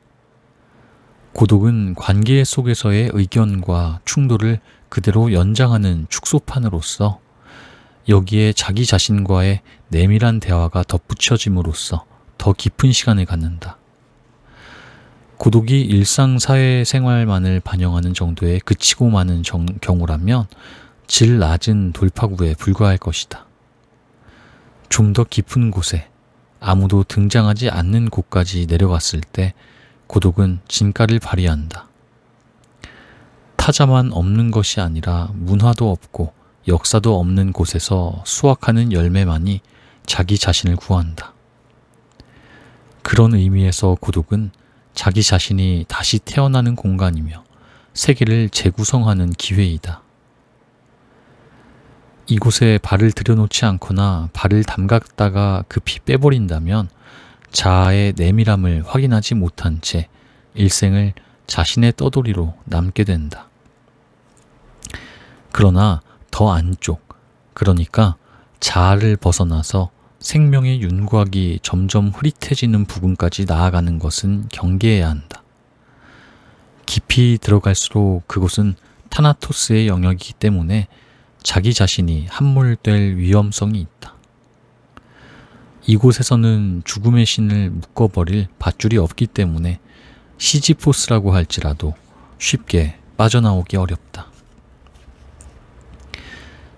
고독은 관계 속에서의 의견과 충돌을 그대로 연장하는 축소판으로서 여기에 자기 자신과의 내밀한 대화가 덧붙여짐으로써 더 깊은 시간을 갖는다. 고독이 일상 사회생활만을 반영하는 정도에 그치고 마는 경우라면 질 낮은 돌파구에 불과할 것이다. 좀 더 깊은 곳에 아무도 등장하지 않는 곳까지 내려갔을 때 고독은 진가를 발휘한다. 타자만 없는 것이 아니라 문화도 없고 역사도 없는 곳에서 수확하는 열매만이 자기 자신을 구한다. 그런 의미에서 고독은 자기 자신이 다시 태어나는 공간이며 세계를 재구성하는 기회이다. 이곳에 발을 들여놓지 않거나 발을 담갔다가 급히 빼버린다면 자아의 내밀함을 확인하지 못한 채 일생을 자신의 떠돌이로 남게 된다. 그러나 더 안쪽, 그러니까 자아를 벗어나서 생명의 윤곽이 점점 흐릿해지는 부분까지 나아가는 것은 경계해야 한다. 깊이 들어갈수록 그곳은 타나토스의 영역이기 때문에 자기 자신이 함몰될 위험성이 있다. 이곳에서는 죽음의 신을 묶어버릴 밧줄이 없기 때문에 시지포스라고 할지라도 쉽게 빠져나오기 어렵다.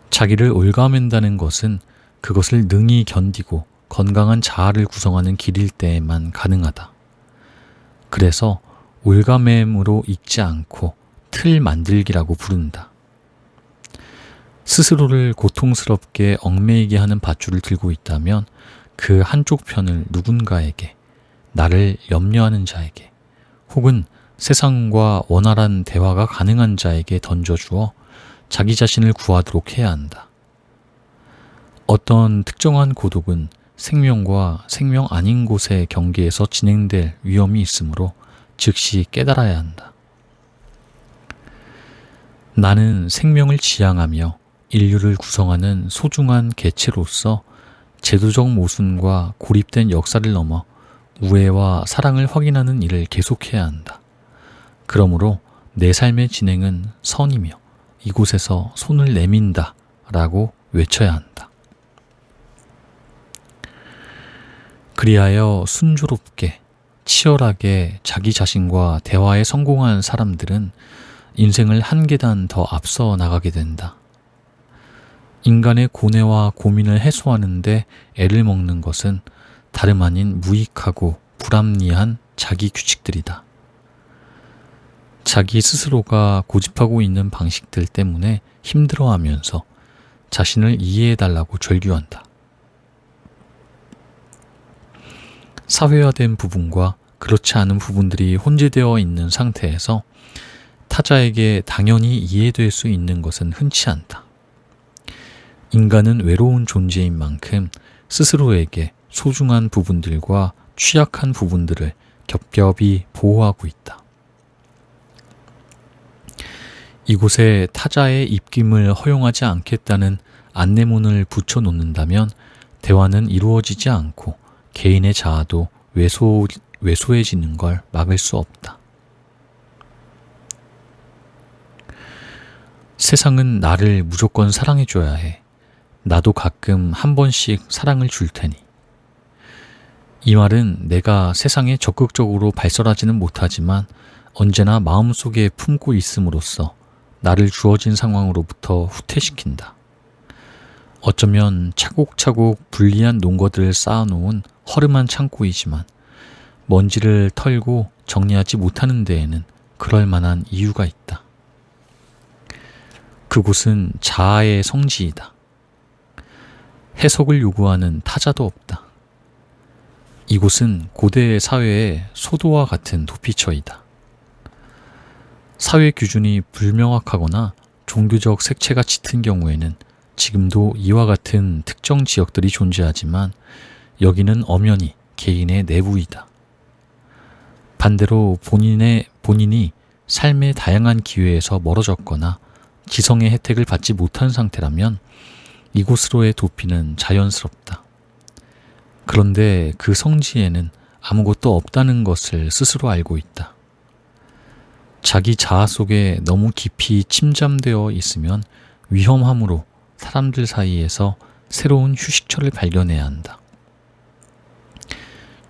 자기를 올가맨다는 것은 그것을 능히 견디고 건강한 자아를 구성하는 길일 때에만 가능하다. 그래서 올가맴으로 읽지 않고 틀 만들기라고 부른다. 스스로를 고통스럽게 얽매이게 하는 밧줄을 들고 있다면 그 한쪽 편을 누군가에게, 나를 염려하는 자에게, 혹은 세상과 원활한 대화가 가능한 자에게 던져주어 자기 자신을 구하도록 해야 한다. 어떤 특정한 고독은 생명과 생명 아닌 곳의 경계에서 진행될 위험이 있으므로 즉시 깨달아야 한다. 나는 생명을 지향하며 인류를 구성하는 소중한 개체로서 제도적 모순과 고립된 역사를 넘어 우애와 사랑을 확인하는 일을 계속해야 한다. 그러므로 내 삶의 진행은 선이며 이곳에서 손을 내민다 라고 외쳐야 한다. 그리하여 순조롭게 치열하게 자기 자신과 대화에 성공한 사람들은 인생을 한 계단 더 앞서 나가게 된다. 인간의 고뇌와 고민을 해소하는데 애를 먹는 것은 다름 아닌 무익하고 불합리한 자기 규칙들이다. 자기 스스로가 고집하고 있는 방식들 때문에 힘들어하면서 자신을 이해해달라고 절규한다. 사회화된 부분과 그렇지 않은 부분들이 혼재되어 있는 상태에서 타자에게 당연히 이해될 수 있는 것은 흔치 않다. 인간은 외로운 존재인 만큼 스스로에게 소중한 부분들과 취약한 부분들을 겹겹이 보호하고 있다. 이곳에 타자의 입김을 허용하지 않겠다는 안내문을 붙여놓는다면 대화는 이루어지지 않고 개인의 자아도 왜소해지는 걸 막을 수 없다. 세상은 나를 무조건 사랑해줘야 해. 나도 가끔 한 번씩 사랑을 줄 테니. 이 말은 내가 세상에 적극적으로 발설하지는 못하지만 언제나 마음속에 품고 있음으로써 나를 주어진 상황으로부터 후퇴시킨다. 어쩌면 차곡차곡 불리한 농거들을 쌓아놓은 허름한 창고이지만 먼지를 털고 정리하지 못하는 데에는 그럴 만한 이유가 있다. 그곳은 자아의 성지이다. 해석을 요구하는 타자도 없다. 이곳은 고대 사회의 소도와 같은 도피처이다. 사회 규준이 불명확하거나 종교적 색채가 짙은 경우에는 지금도 이와 같은 특정 지역들이 존재하지만 여기는 엄연히 개인의 내부이다. 반대로 본인이 삶의 다양한 기회에서 멀어졌거나 지성의 혜택을 받지 못한 상태라면 이곳으로의 도피는 자연스럽다. 그런데 그 성지에는 아무것도 없다는 것을 스스로 알고 있다. 자기 자아 속에 너무 깊이 침잠되어 있으면 위험함으로 사람들 사이에서 새로운 휴식처를 발견해야 한다.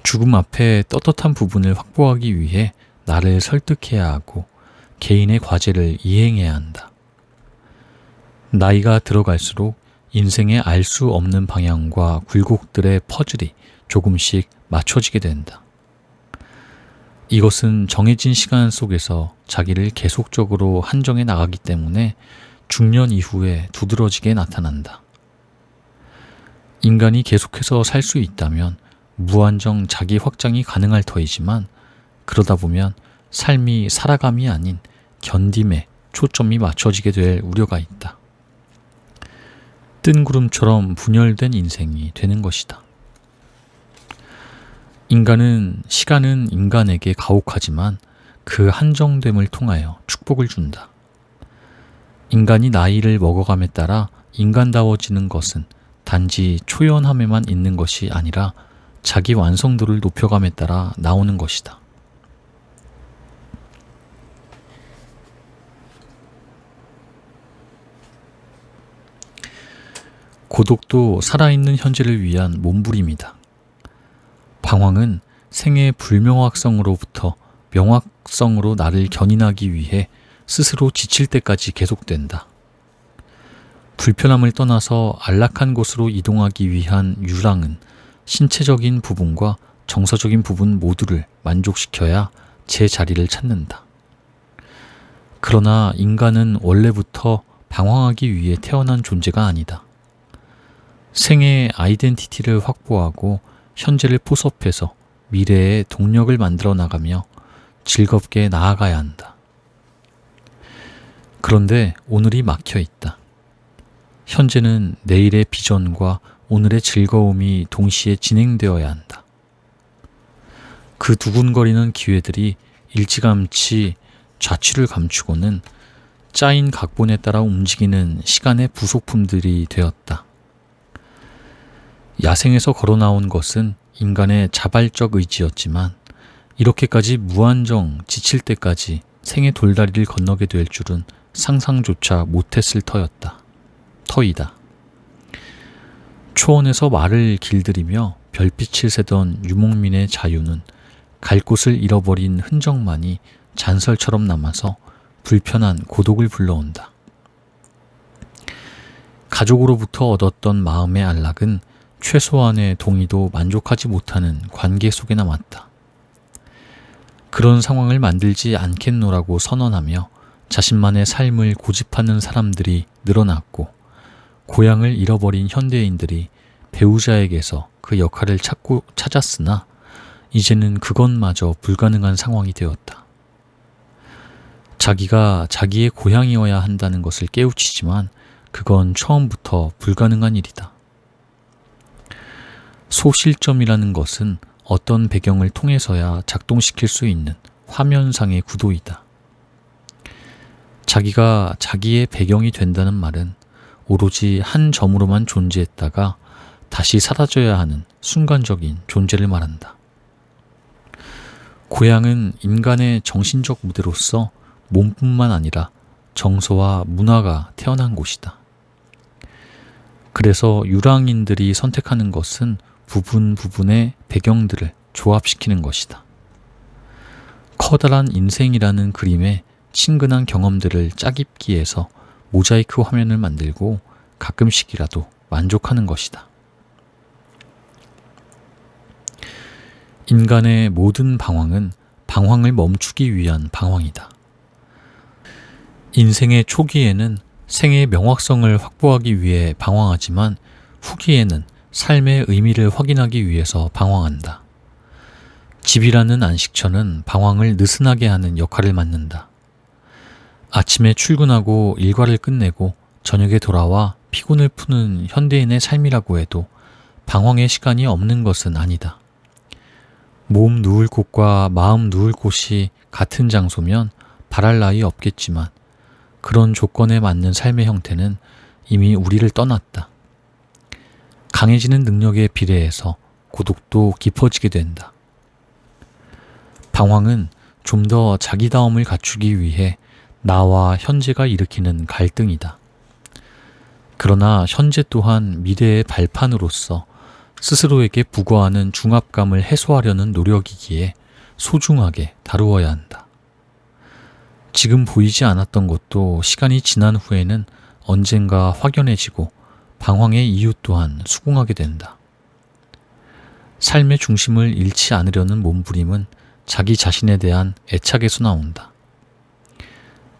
죽음 앞에 떳떳한 부분을 확보하기 위해 나를 설득해야 하고 개인의 과제를 이행해야 한다. 나이가 들어갈수록 인생의 알 수 없는 방향과 굴곡들의 퍼즐이 조금씩 맞춰지게 된다. 이것은 정해진 시간 속에서 자기를 계속적으로 한정해 나가기 때문에 중년 이후에 두드러지게 나타난다. 인간이 계속해서 살 수 있다면 무한정 자기 확장이 가능할 터이지만 그러다 보면 삶이 살아감이 아닌 견딤에 초점이 맞춰지게 될 우려가 있다. 뜬구름처럼 분열된 인생이 되는 것이다. 시간은 인간에게 가혹하지만 그 한정됨을 통하여 축복을 준다. 인간이 나이를 먹어감에 따라 인간다워지는 것은 단지 초연함에만 있는 것이 아니라 자기 완성도를 높여감에 따라 나오는 것이다. 고독도 살아있는 현재를 위한 몸부림이다. 방황은 생의 불명확성으로부터 명확성으로 나를 견인하기 위해 스스로 지칠 때까지 계속된다. 불편함을 떠나서 안락한 곳으로 이동하기 위한 유랑은 신체적인 부분과 정서적인 부분 모두를 만족시켜야 제 자리를 찾는다. 그러나 인간은 원래부터 방황하기 위해 태어난 존재가 아니다. 생의 아이덴티티를 확보하고 현재를 포섭해서 미래의 동력을 만들어 나가며 즐겁게 나아가야 한다. 그런데 오늘이 막혀 있다. 현재는 내일의 비전과 오늘의 즐거움이 동시에 진행되어야 한다. 그 두근거리는 기회들이 일찌감치 좌취를 감추고는 짜인 각본에 따라 움직이는 시간의 부속품들이 되었다. 야생에서 걸어나온 것은 인간의 자발적 의지였지만 이렇게까지 무한정 지칠 때까지 생의 돌다리를 건너게 될 줄은 상상조차 못했을 터이다. 초원에서 말을 길들이며 별빛을 새던 유목민의 자유는 갈 곳을 잃어버린 흔적만이 잔설처럼 남아서 불편한 고독을 불러온다. 가족으로부터 얻었던 마음의 안락은 최소한의 동의도 만족하지 못하는 관계 속에 남았다. 그런 상황을 만들지 않겠노라고 선언하며 자신만의 삶을 고집하는 사람들이 늘어났고 고향을 잃어버린 현대인들이 배우자에게서 그 역할을 찾았으나 이제는 그것마저 불가능한 상황이 되었다. 자기가 자기의 고향이어야 한다는 것을 깨우치지만 그건 처음부터 불가능한 일이다. 소실점이라는 것은 어떤 배경을 통해서야 작동시킬 수 있는 화면상의 구도이다. 자기가 자기의 배경이 된다는 말은 오로지 한 점으로만 존재했다가 다시 사라져야 하는 순간적인 존재를 말한다. 고향은 인간의 정신적 무대로서 몸뿐만 아니라 정서와 문화가 태어난 곳이다. 그래서 유랑인들이 선택하는 것은 부분 부분의 배경들을 조합시키는 것이다. 커다란 인생이라는 그림에 친근한 경험들을 짜깁기 해서 모자이크 화면을 만들고 가끔씩이라도 만족하는 것이다. 인간의 모든 방황은 방황을 멈추기 위한 방황이다. 인생의 초기에는 생의 명확성을 확보하기 위해 방황하지만 후기에는 삶의 의미를 확인하기 위해서 방황한다. 집이라는 안식처는 방황을 느슨하게 하는 역할을 맡는다. 아침에 출근하고 일과를 끝내고 저녁에 돌아와 피곤을 푸는 현대인의 삶이라고 해도 방황의 시간이 없는 것은 아니다. 몸 누울 곳과 마음 누울 곳이 같은 장소면 바랄 나위 없겠지만 그런 조건에 맞는 삶의 형태는 이미 우리를 떠났다. 강해지는 능력에 비례해서 고독도 깊어지게 된다. 방황은 좀 더 자기다움을 갖추기 위해 나와 현재가 일으키는 갈등이다. 그러나 현재 또한 미래의 발판으로서 스스로에게 부과하는 중압감을 해소하려는 노력이기에 소중하게 다루어야 한다. 지금 보이지 않았던 것도 시간이 지난 후에는 언젠가 확연해지고 방황의 이유 또한 수긍하게 된다. 삶의 중심을 잃지 않으려는 몸부림은 자기 자신에 대한 애착에서 나온다.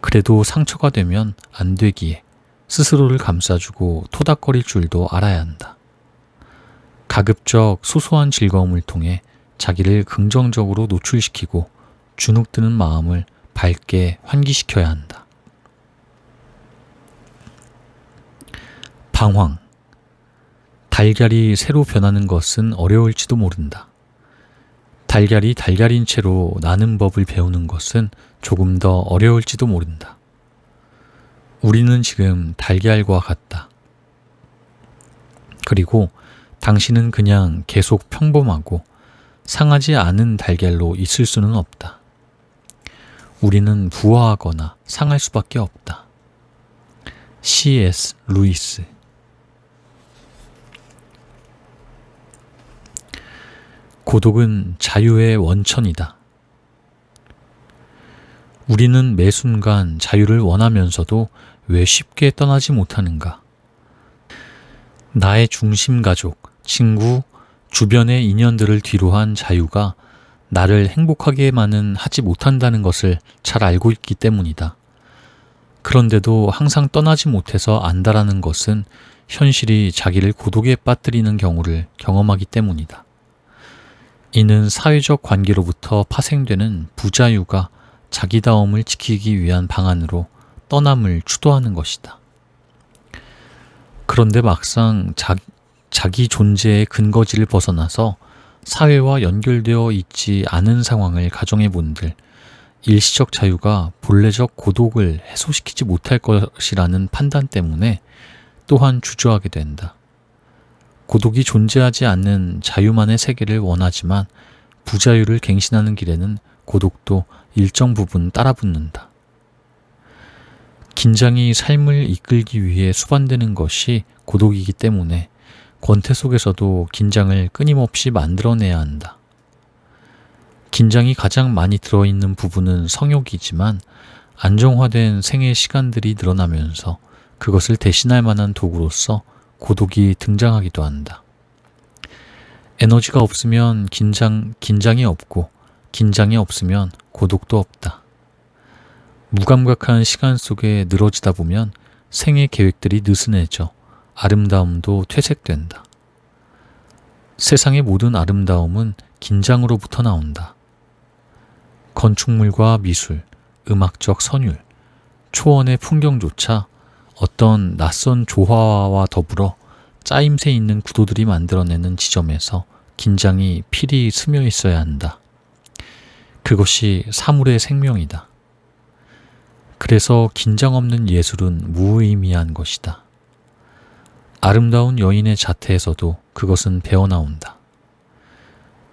그래도 상처가 되면 안 되기에 스스로를 감싸주고 토닥거릴 줄도 알아야 한다. 가급적 소소한 즐거움을 통해 자기를 긍정적으로 노출시키고 주눅드는 마음을 밝게 환기시켜야 한다. 방황. 달걀이 새로 변하는 것은 어려울지도 모른다. 달걀이 달걀인 채로 나는 법을 배우는 것은 조금 더 어려울지도 모른다. 우리는 지금 달걀과 같다. 그리고 당신은 그냥 계속 평범하고 상하지 않은 달걀로 있을 수는 없다. 우리는 부화하거나 상할 수밖에 없다. C.S. 루이스. 고독은 자유의 원천이다. 우리는 매 순간 자유를 원하면서도 왜 쉽게 떠나지 못하는가? 나의 중심 가족, 친구, 주변의 인연들을 뒤로한 자유가 나를 행복하게만은 하지 못한다는 것을 잘 알고 있기 때문이다. 그런데도 항상 떠나지 못해서 안다라는 것은 현실이 자기를 고독에 빠뜨리는 경우를 경험하기 때문이다. 이는 사회적 관계로부터 파생되는 부자유가 자기다움을 지키기 위한 방안으로 떠남을 추도하는 것이다. 그런데 막상 자기 존재의 근거지를 벗어나서 사회와 연결되어 있지 않은 상황을 가정해 본들 일시적 자유가 본래적 고독을 해소시키지 못할 것이라는 판단 때문에 또한 주저하게 된다. 고독이 존재하지 않는 자유만의 세계를 원하지만 부자유를 갱신하는 길에는 고독도 일정 부분 따라붙는다. 긴장이 삶을 이끌기 위해 수반되는 것이 고독이기 때문에 권태 속에서도 긴장을 끊임없이 만들어내야 한다. 긴장이 가장 많이 들어있는 부분은 성욕이지만 안정화된 생애 시간들이 늘어나면서 그것을 대신할 만한 도구로서 고독이 등장하기도 한다. 에너지가 없으면 긴장이 없고 긴장이 없으면 고독도 없다. 무감각한 시간 속에 늘어지다 보면 생애 계획들이 느슨해져 아름다움도 퇴색된다. 세상의 모든 아름다움은 긴장으로부터 나온다. 건축물과 미술, 음악적 선율, 초원의 풍경조차 어떤 낯선 조화와 더불어 짜임새 있는 구도들이 만들어내는 지점에서 긴장이 필히 스며 있어야 한다. 그것이 사물의 생명이다. 그래서 긴장 없는 예술은 무의미한 것이다. 아름다운 여인의 자태에서도 그것은 배어나온다.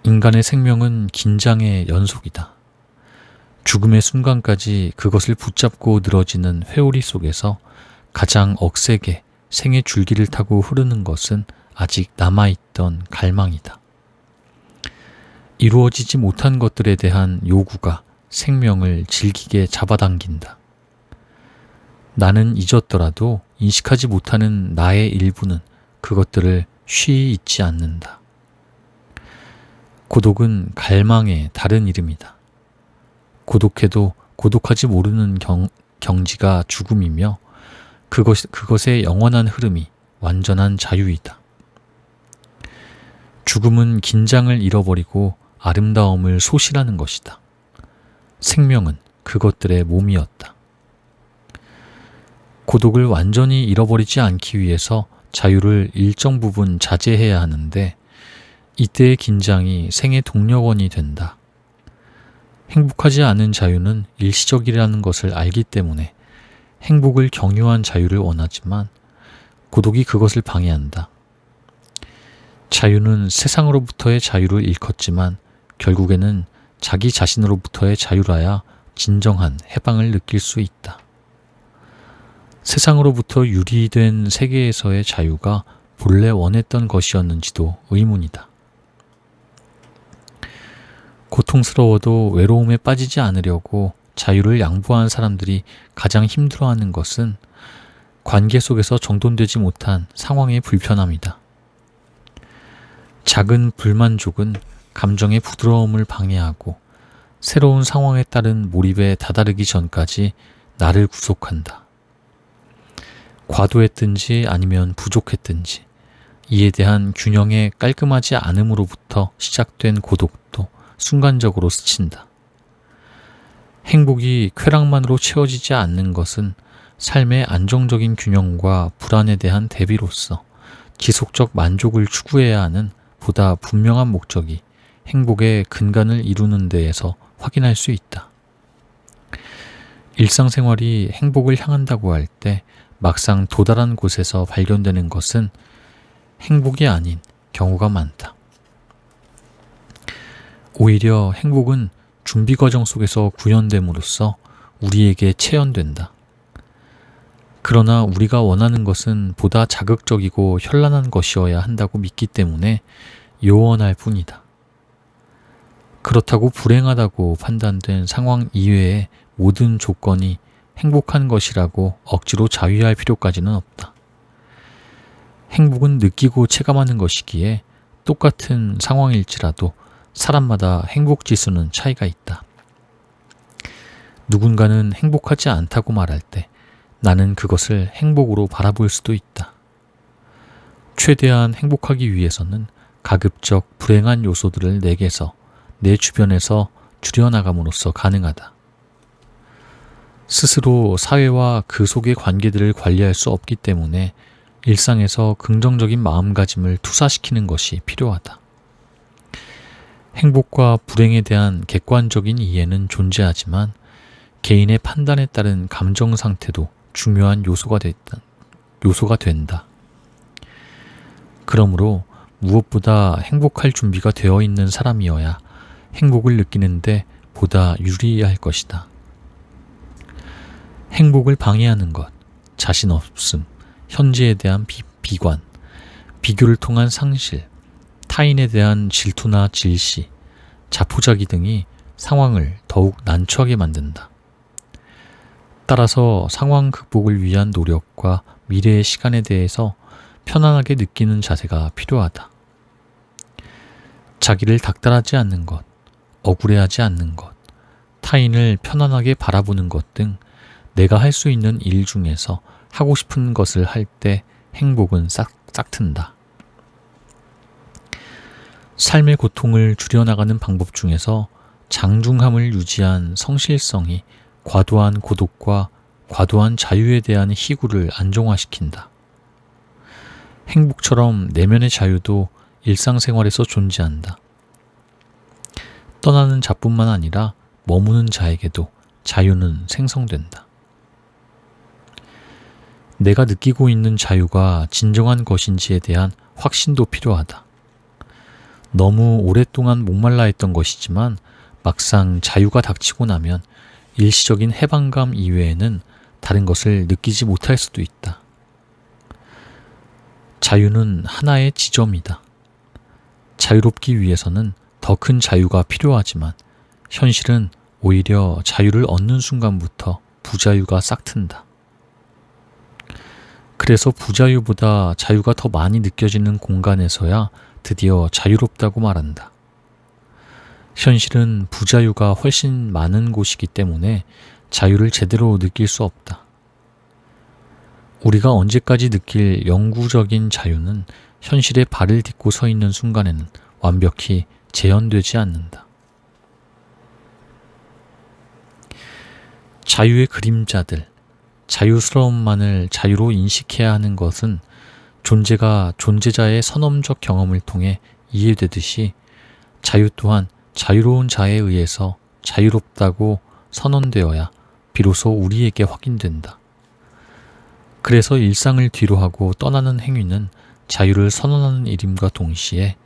인간의 생명은 긴장의 연속이다. 죽음의 순간까지 그것을 붙잡고 늘어지는 회오리 속에서 가장 억세게 생의 줄기를 타고 흐르는 것은 아직 남아있던 갈망이다. 이루어지지 못한 것들에 대한 요구가 생명을 질기게 잡아당긴다. 나는 잊었더라도 인식하지 못하는 나의 일부는 그것들을 쉬이 잊지 않는다. 고독은 갈망의 다른 이름이다. 고독해도 고독하지 모르는 경지가 죽음이며 그것의 영원한 흐름이 완전한 자유이다. 죽음은 긴장을 잃어버리고 아름다움을 소실하는 것이다. 생명은 그것들의 몸이었다. 고독을 완전히 잃어버리지 않기 위해서 자유를 일정 부분 자제해야 하는데 이때의 긴장이 생의 동력원이 된다. 행복하지 않은 자유는 일시적이라는 것을 알기 때문에 행복을 경유한 자유를 원하지만 고독이 그것을 방해한다. 자유는 세상으로부터의 자유를 일컫지만 결국에는 자기 자신으로부터의 자유라야 진정한 해방을 느낄 수 있다. 세상으로부터 유리된 세계에서의 자유가 본래 원했던 것이었는지도 의문이다. 고통스러워도 외로움에 빠지지 않으려고 자유를 양보한 사람들이 가장 힘들어하는 것은 관계 속에서 정돈되지 못한 상황의 불편함이다. 작은 불만족은 감정의 부드러움을 방해하고 새로운 상황에 따른 몰입에 다다르기 전까지 나를 구속한다. 과도했든지 아니면 부족했든지 이에 대한 균형의 깔끔하지 않음으로부터 시작된 고독도 순간적으로 스친다. 행복이 쾌락만으로 채워지지 않는 것은 삶의 안정적인 균형과 불안에 대한 대비로서 지속적 만족을 추구해야 하는 보다 분명한 목적이 행복의 근간을 이루는 데에서 확인할 수 있다. 일상생활이 행복을 향한다고 할 때 막상 도달한 곳에서 발견되는 것은 행복이 아닌 경우가 많다. 오히려 행복은 준비 과정 속에서 구현됨으로써 우리에게 체현된다. 그러나 우리가 원하는 것은 보다 자극적이고 현란한 것이어야 한다고 믿기 때문에 요원할 뿐이다. 그렇다고 불행하다고 판단된 상황 이외의 모든 조건이 행복한 것이라고 억지로 자위할 필요까지는 없다. 행복은 느끼고 체감하는 것이기에 똑같은 상황일지라도 사람마다 행복 지수는 차이가 있다. 누군가는 행복하지 않다고 말할 때 나는 그것을 행복으로 바라볼 수도 있다. 최대한 행복하기 위해서는 가급적 불행한 요소들을 내게서 내 주변에서 줄여나감으로써 가능하다. 스스로 사회와 그 속의 관계들을 관리할 수 없기 때문에 일상에서 긍정적인 마음가짐을 투사시키는 것이 필요하다. 행복과 불행에 대한 객관적인 이해는 존재하지만 개인의 판단에 따른 감정 상태도 중요한 요소가 된다. 그러므로 무엇보다 행복할 준비가 되어 있는 사람이어야 행복을 느끼는데 보다 유리할 것이다. 행복을 방해하는 것, 자신 없음, 현재에 대한 비관, 비교를 통한 상실, 타인에 대한 질투나 질시, 자포자기 등이 상황을 더욱 난처하게 만든다. 따라서 상황 극복을 위한 노력과 미래의 시간에 대해서 편안하게 느끼는 자세가 필요하다. 자기를 닥달하지 않는 것, 억울해하지 않는 것, 타인을 편안하게 바라보는 것 등 내가 할 수 있는 일 중에서 하고 싶은 것을 할 때 행복은 싹튼다. 삶의 고통을 줄여나가는 방법 중에서 장중함을 유지한 성실성이 과도한 고독과 과도한 자유에 대한 희구를 안정화시킨다. 행복처럼 내면의 자유도 일상생활에서 존재한다. 떠나는 자뿐만 아니라 머무는 자에게도 자유는 생성된다. 내가 느끼고 있는 자유가 진정한 것인지에 대한 확신도 필요하다. 너무 오랫동안 목말라 했던 것이지만 막상 자유가 닥치고 나면 일시적인 해방감 이외에는 다른 것을 느끼지 못할 수도 있다. 자유는 하나의 지점이다. 자유롭기 위해서는 더 큰 자유가 필요하지만 현실은 오히려 자유를 얻는 순간부터 부자유가 싹튼다. 그래서 부자유보다 자유가 더 많이 느껴지는 공간에서야 드디어 자유롭다고 말한다. 현실은 부자유가 훨씬 많은 곳이기 때문에 자유를 제대로 느낄 수 없다. 우리가 언제까지 느낄 영구적인 자유는 현실에 발을 딛고 서 있는 순간에는 완벽히 재현되지 않는다. 자유의 그림자들, 자유스러움만을 자유로 인식해야 하는 것은 존재가 존재자의 선험적 경험을 통해 이해되듯이 자유 또한 자유로운 자에 의해서 자유롭다고 선언되어야 비로소 우리에게 확인된다. 그래서 일상을 뒤로하고 떠나는 행위는 자유를 선언하는 일임과 동시에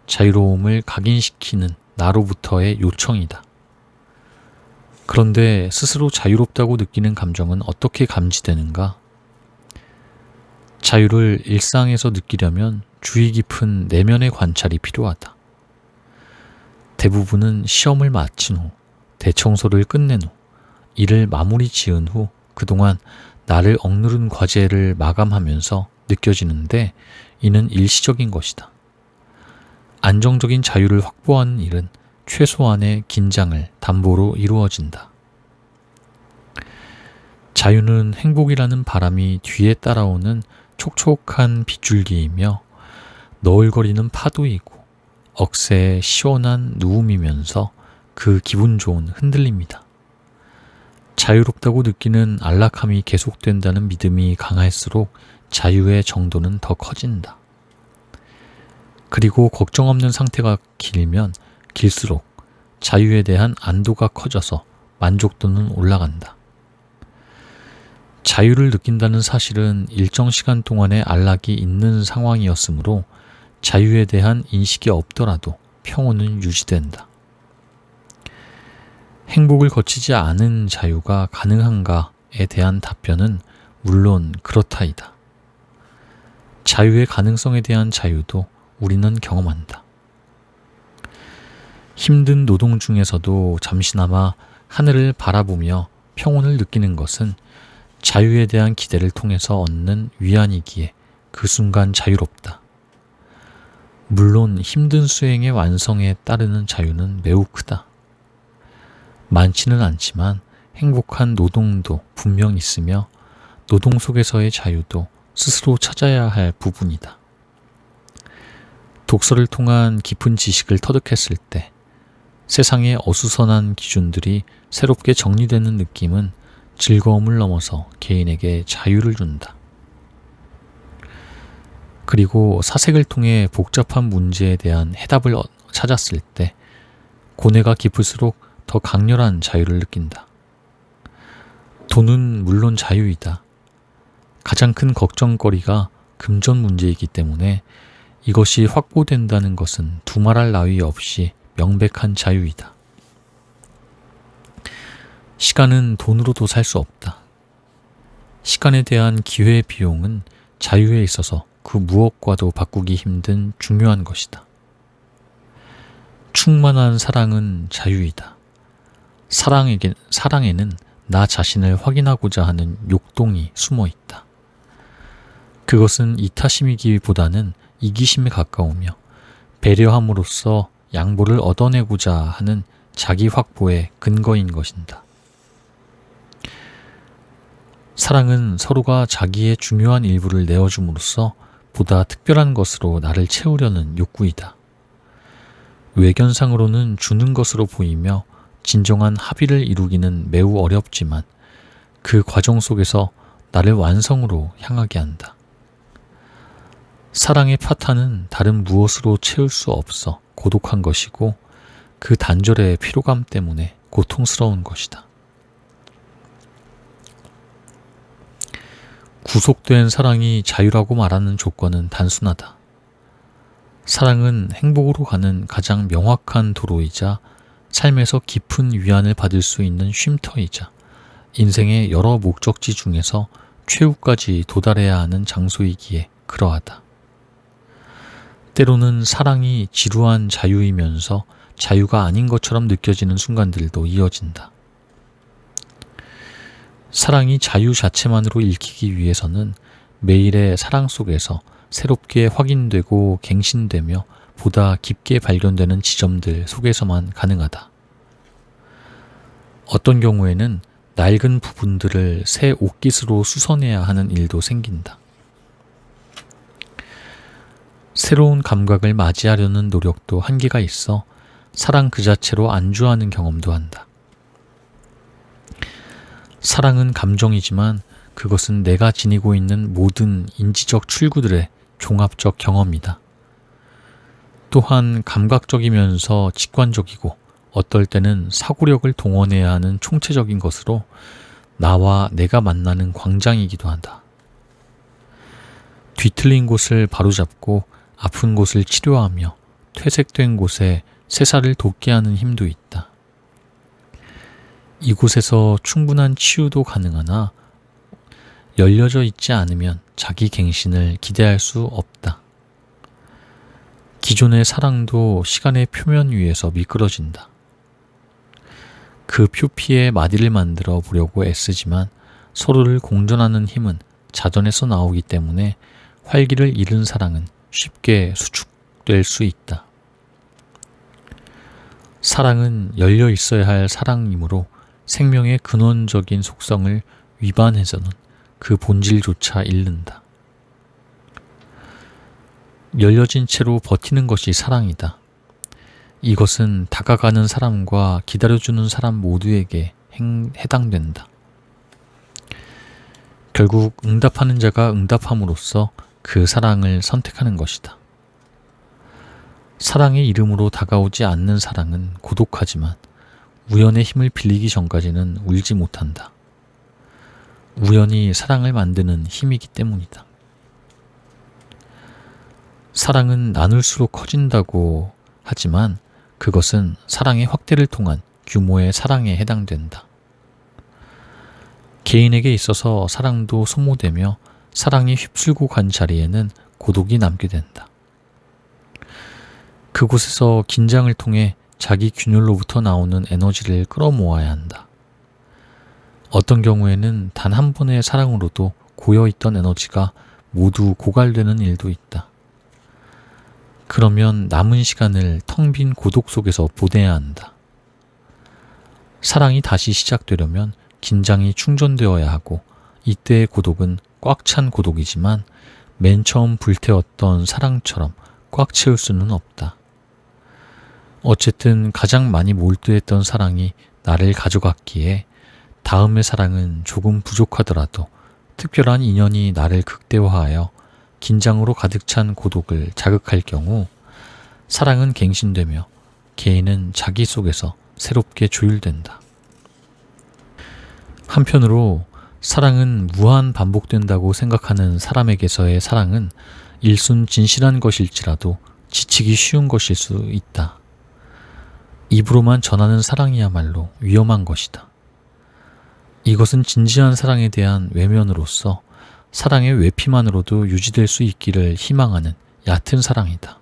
자유로움을 각인시키는 나로부터의 요청이다. 그런데 스스로 자유롭다고 느끼는 감정은 어떻게 감지되는가? 자유를 일상에서 느끼려면 주의 깊은 내면의 관찰이 필요하다. 대부분은 시험을 마친 후, 대청소를 끝낸 후, 일을 마무리 지은 후 그동안 나를 억누른 과제를 마감하면서 느껴지는데 이는 일시적인 것이다. 안정적인 자유를 확보하는 일은 최소한의 긴장을 담보로 이루어진다. 자유는 행복이라는 바람이 뒤에 따라오는 촉촉한 빗줄기이며 너울거리는 파도이고 억새의 시원한 누움이면서 그 기분 좋은 흔들림이다. 자유롭다고 느끼는 안락함이 계속된다는 믿음이 강할수록 자유의 정도는 더 커진다. 그리고 걱정 없는 상태가 길면 길수록 자유에 대한 안도가 커져서 만족도는 올라간다. 자유를 느낀다는 사실은 일정 시간 동안의 안락이 있는 상황이었으므로 자유에 대한 인식이 없더라도 평온은 유지된다. 행복을 거치지 않은 자유가 가능한가에 대한 답변은 물론 그렇다이다. 자유의 가능성에 대한 자유도 우리는 경험한다. 힘든 노동 중에서도 잠시나마 하늘을 바라보며 평온을 느끼는 것은 자유에 대한 기대를 통해서 얻는 위안이기에 그 순간 자유롭다. 물론 힘든 수행의 완성에 따르는 자유는 매우 크다. 많지는 않지만 행복한 노동도 분명 있으며 노동 속에서의 자유도 스스로 찾아야 할 부분이다. 독서를 통한 깊은 지식을 터득했을 때 세상의 어수선한 기준들이 새롭게 정리되는 느낌은 즐거움을 넘어서 개인에게 자유를 준다. 그리고 사색을 통해 복잡한 문제에 대한 해답을 찾았을 때 고뇌가 깊을수록 더 강렬한 자유를 느낀다. 돈은 물론 자유이다. 가장 큰 걱정거리가 금전 문제이기 때문에 이것이 확보된다는 것은 두말할 나위 없이 명백한 자유이다. 시간은 돈으로도 살 수 없다. 시간에 대한 기회 비용은 자유에 있어서 그 무엇과도 바꾸기 힘든 중요한 것이다. 충만한 사랑은 자유이다. 사랑에는 나 자신을 확인하고자 하는 욕동이 숨어 있다. 그것은 이타심이기보다는 이기심에 가까우며 배려함으로써 양보를 얻어내고자 하는 자기 확보의 근거인 것이다. 사랑은 서로가 자기의 중요한 일부를 내어줌으로써 보다 특별한 것으로 나를 채우려는 욕구이다. 외견상으로는 주는 것으로 보이며 진정한 합의를 이루기는 매우 어렵지만 그 과정 속에서 나를 완성으로 향하게 한다. 사랑의 파탄은 다른 무엇으로 채울 수 없어 고독한 것이고 그 단절의 피로감 때문에 고통스러운 것이다. 구속된 사랑이 자유라고 말하는 조건은 단순하다. 사랑은 행복으로 가는 가장 명확한 도로이자 삶에서 깊은 위안을 받을 수 있는 쉼터이자 인생의 여러 목적지 중에서 최후까지 도달해야 하는 장소이기에 그러하다. 때로는 사랑이 지루한 자유이면서 자유가 아닌 것처럼 느껴지는 순간들도 이어진다. 사랑이 자유 자체만으로 읽히기 위해서는 매일의 사랑 속에서 새롭게 확인되고 갱신되며 보다 깊게 발견되는 지점들 속에서만 가능하다. 어떤 경우에는 낡은 부분들을 새 옷깃으로 쑤서내야 하는 일도 생긴다. 새로운 감각을 맞이하려는 노력도 한계가 있어 사랑 그 자체로 안주하는 경험도 한다. 사랑은 감정이지만 그것은 내가 지니고 있는 모든 인지적 출구들의 종합적 경험이다. 또한 감각적이면서 직관적이고 어떨 때는 사고력을 동원해야 하는 총체적인 것으로 나와 내가 만나는 광장이기도 한다. 뒤틀린 곳을 바로잡고 아픈 곳을 치료하며 퇴색된 곳에 새살을 돋게 하는 힘도 있다. 이곳에서 충분한 치유도 가능하나 열려져 있지 않으면 자기 갱신을 기대할 수 없다. 기존의 사랑도 시간의 표면 위에서 미끄러진다. 그 표피에 마디를 만들어 보려고 애쓰지만 서로를 공존하는 힘은 자전에서 나오기 때문에 활기를 잃은 사랑은 쉽게 수축될 수 있다. 사랑은 열려 있어야 할 사랑이므로 생명의 근원적인 속성을 위반해서는 그 본질조차 잃는다. 열려진 채로 버티는 것이 사랑이다. 이것은 다가가는 사람과 기다려주는 사람 모두에게 해당된다. 결국 응답하는 자가 응답함으로써 그 사랑을 선택하는 것이다. 사랑의 이름으로 다가오지 않는 사랑은 고독하지만 우연의 힘을 빌리기 전까지는 울지 못한다. 우연이 사랑을 만드는 힘이기 때문이다. 사랑은 나눌수록 커진다고 하지만 그것은 사랑의 확대를 통한 규모의 사랑에 해당된다. 개인에게 있어서 사랑도 소모되며 사랑이 휩쓸고 간 자리에는 고독이 남게 된다. 그곳에서 긴장을 통해 자기 균열로부터 나오는 에너지를 끌어모아야 한다. 어떤 경우에는 단 한 번의 사랑으로도 고여있던 에너지가 모두 고갈되는 일도 있다. 그러면 남은 시간을 텅 빈 고독 속에서 보내야 한다. 사랑이 다시 시작되려면 긴장이 충전되어야 하고 이때의 고독은 꽉 찬 고독이지만 맨 처음 불태웠던 사랑처럼 꽉 채울 수는 없다. 어쨌든 가장 많이 몰두했던 사랑이 나를 가져갔기에 다음의 사랑은 조금 부족하더라도 특별한 인연이 나를 극대화하여 긴장으로 가득 찬 고독을 자극할 경우 사랑은 갱신되며 개인은 자기 속에서 새롭게 조율된다. 한편으로 사랑은 무한 반복된다고 생각하는 사람에게서의 사랑은 일순 진실한 것일지라도 지치기 쉬운 것일 수 있다. 입으로만 전하는 사랑이야말로 위험한 것이다. 이것은 진지한 사랑에 대한 외면으로서 사랑의 외피만으로도 유지될 수 있기를 희망하는 얕은 사랑이다.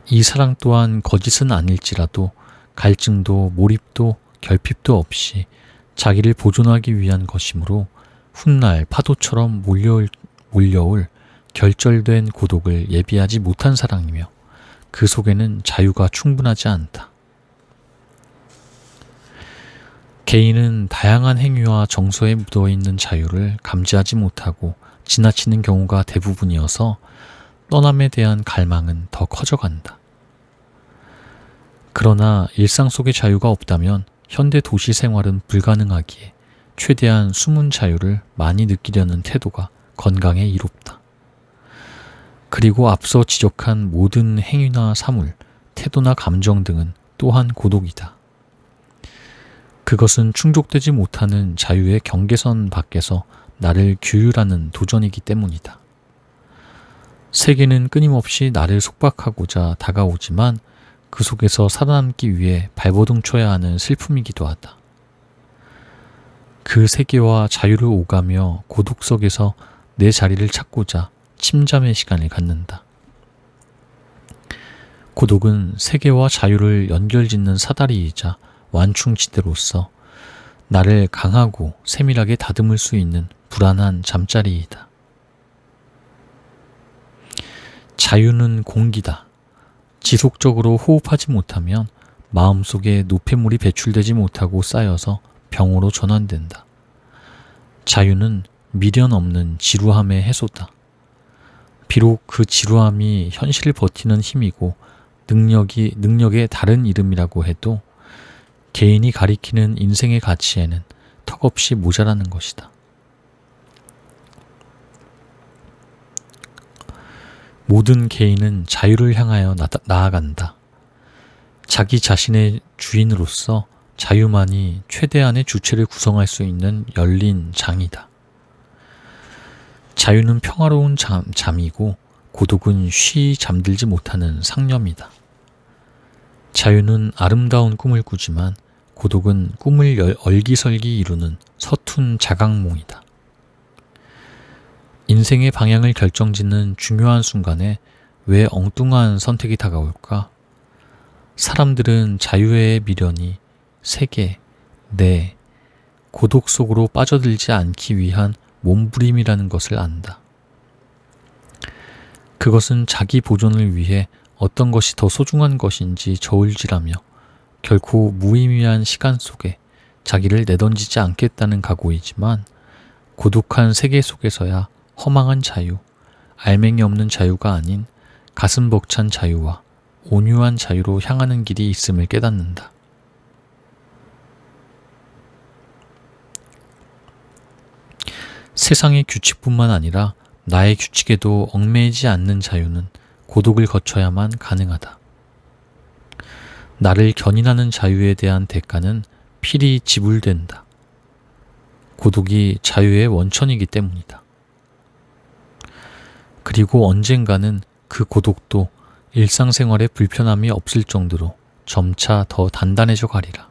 이 사랑 또한 거짓은 아닐지라도 갈증도 몰입도 결핍도 없이 자기를 보존하기 위한 것이므로 훗날 파도처럼 몰려올 결절된 고독을 예비하지 못한 사랑이며 그 속에는 자유가 충분하지 않다. 개인은 다양한 행위와 정서에 묻어있는 자유를 감지하지 못하고 지나치는 경우가 대부분이어서 떠남에 대한 갈망은 더 커져간다. 그러나 일상 속의 자유가 없다면 현대 도시 생활은 불가능하기에 최대한 숨은 자유를 많이 느끼려는 태도가 건강에 이롭다. 그리고 앞서 지적한 모든 행위나 사물, 태도나 감정 등은 또한 고독이다. 그것은 충족되지 못하는 자유의 경계선 밖에서 나를 규율하는 도전이기 때문이다. 세계는 끊임없이 나를 속박하고자 다가오지만 그 속에서 살아남기 위해 발버둥 쳐야 하는 슬픔이기도 하다. 그 세계와 자유를 오가며 고독 속에서 내 자리를 찾고자 침잠의 시간을 갖는다. 고독은 세계와 자유를 연결짓는 사다리이자 완충지대로서 나를 강하고 세밀하게 다듬을 수 있는 불안한 잠자리이다. 자유는 공기다. 지속적으로 호흡하지 못하면 마음속에 노폐물이 배출되지 못하고 쌓여서 병으로 전환된다. 자유는 미련 없는 지루함의 해소다. 비록 그 지루함이 현실을 버티는 힘이고 능력의 다른 이름이라고 해도 개인이 가리키는 인생의 가치에는 턱없이 모자라는 것이다. 모든 개인은 자유를 향하여 나아간다. 자기 자신의 주인으로서 자유만이 최대한의 주체를 구성할 수 있는 열린 장이다. 자유는 평화로운 잠이고 고독은 쉬 잠들지 못하는 상념이다. 자유는 아름다운 꿈을 꾸지만 고독은 꿈을 얼기설기 이루는 서툰 자각몽이다. 인생의 방향을 결정짓는 중요한 순간에 왜 엉뚱한 선택이 다가올까? 사람들은 자유의 미련이 세계, 내, 고독 속으로 빠져들지 않기 위한 몸부림이라는 것을 안다. 그것은 자기 보존을 위해 어떤 것이 더 소중한 것인지 저울질하며 결코 무의미한 시간 속에 자기를 내던지지 않겠다는 각오이지만 고독한 세계 속에서야 허망한 자유, 알맹이 없는 자유가 아닌 가슴 벅찬 자유와 온유한 자유로 향하는 길이 있음을 깨닫는다. 세상의 규칙뿐만 아니라 나의 규칙에도 얽매이지 않는 자유는 고독을 거쳐야만 가능하다. 나를 견인하는 자유에 대한 대가는 필히 지불된다. 고독이 자유의 원천이기 때문이다. 그리고 언젠가는 그 고독도 일상생활에 불편함이 없을 정도로 점차 더 단단해져 가리라.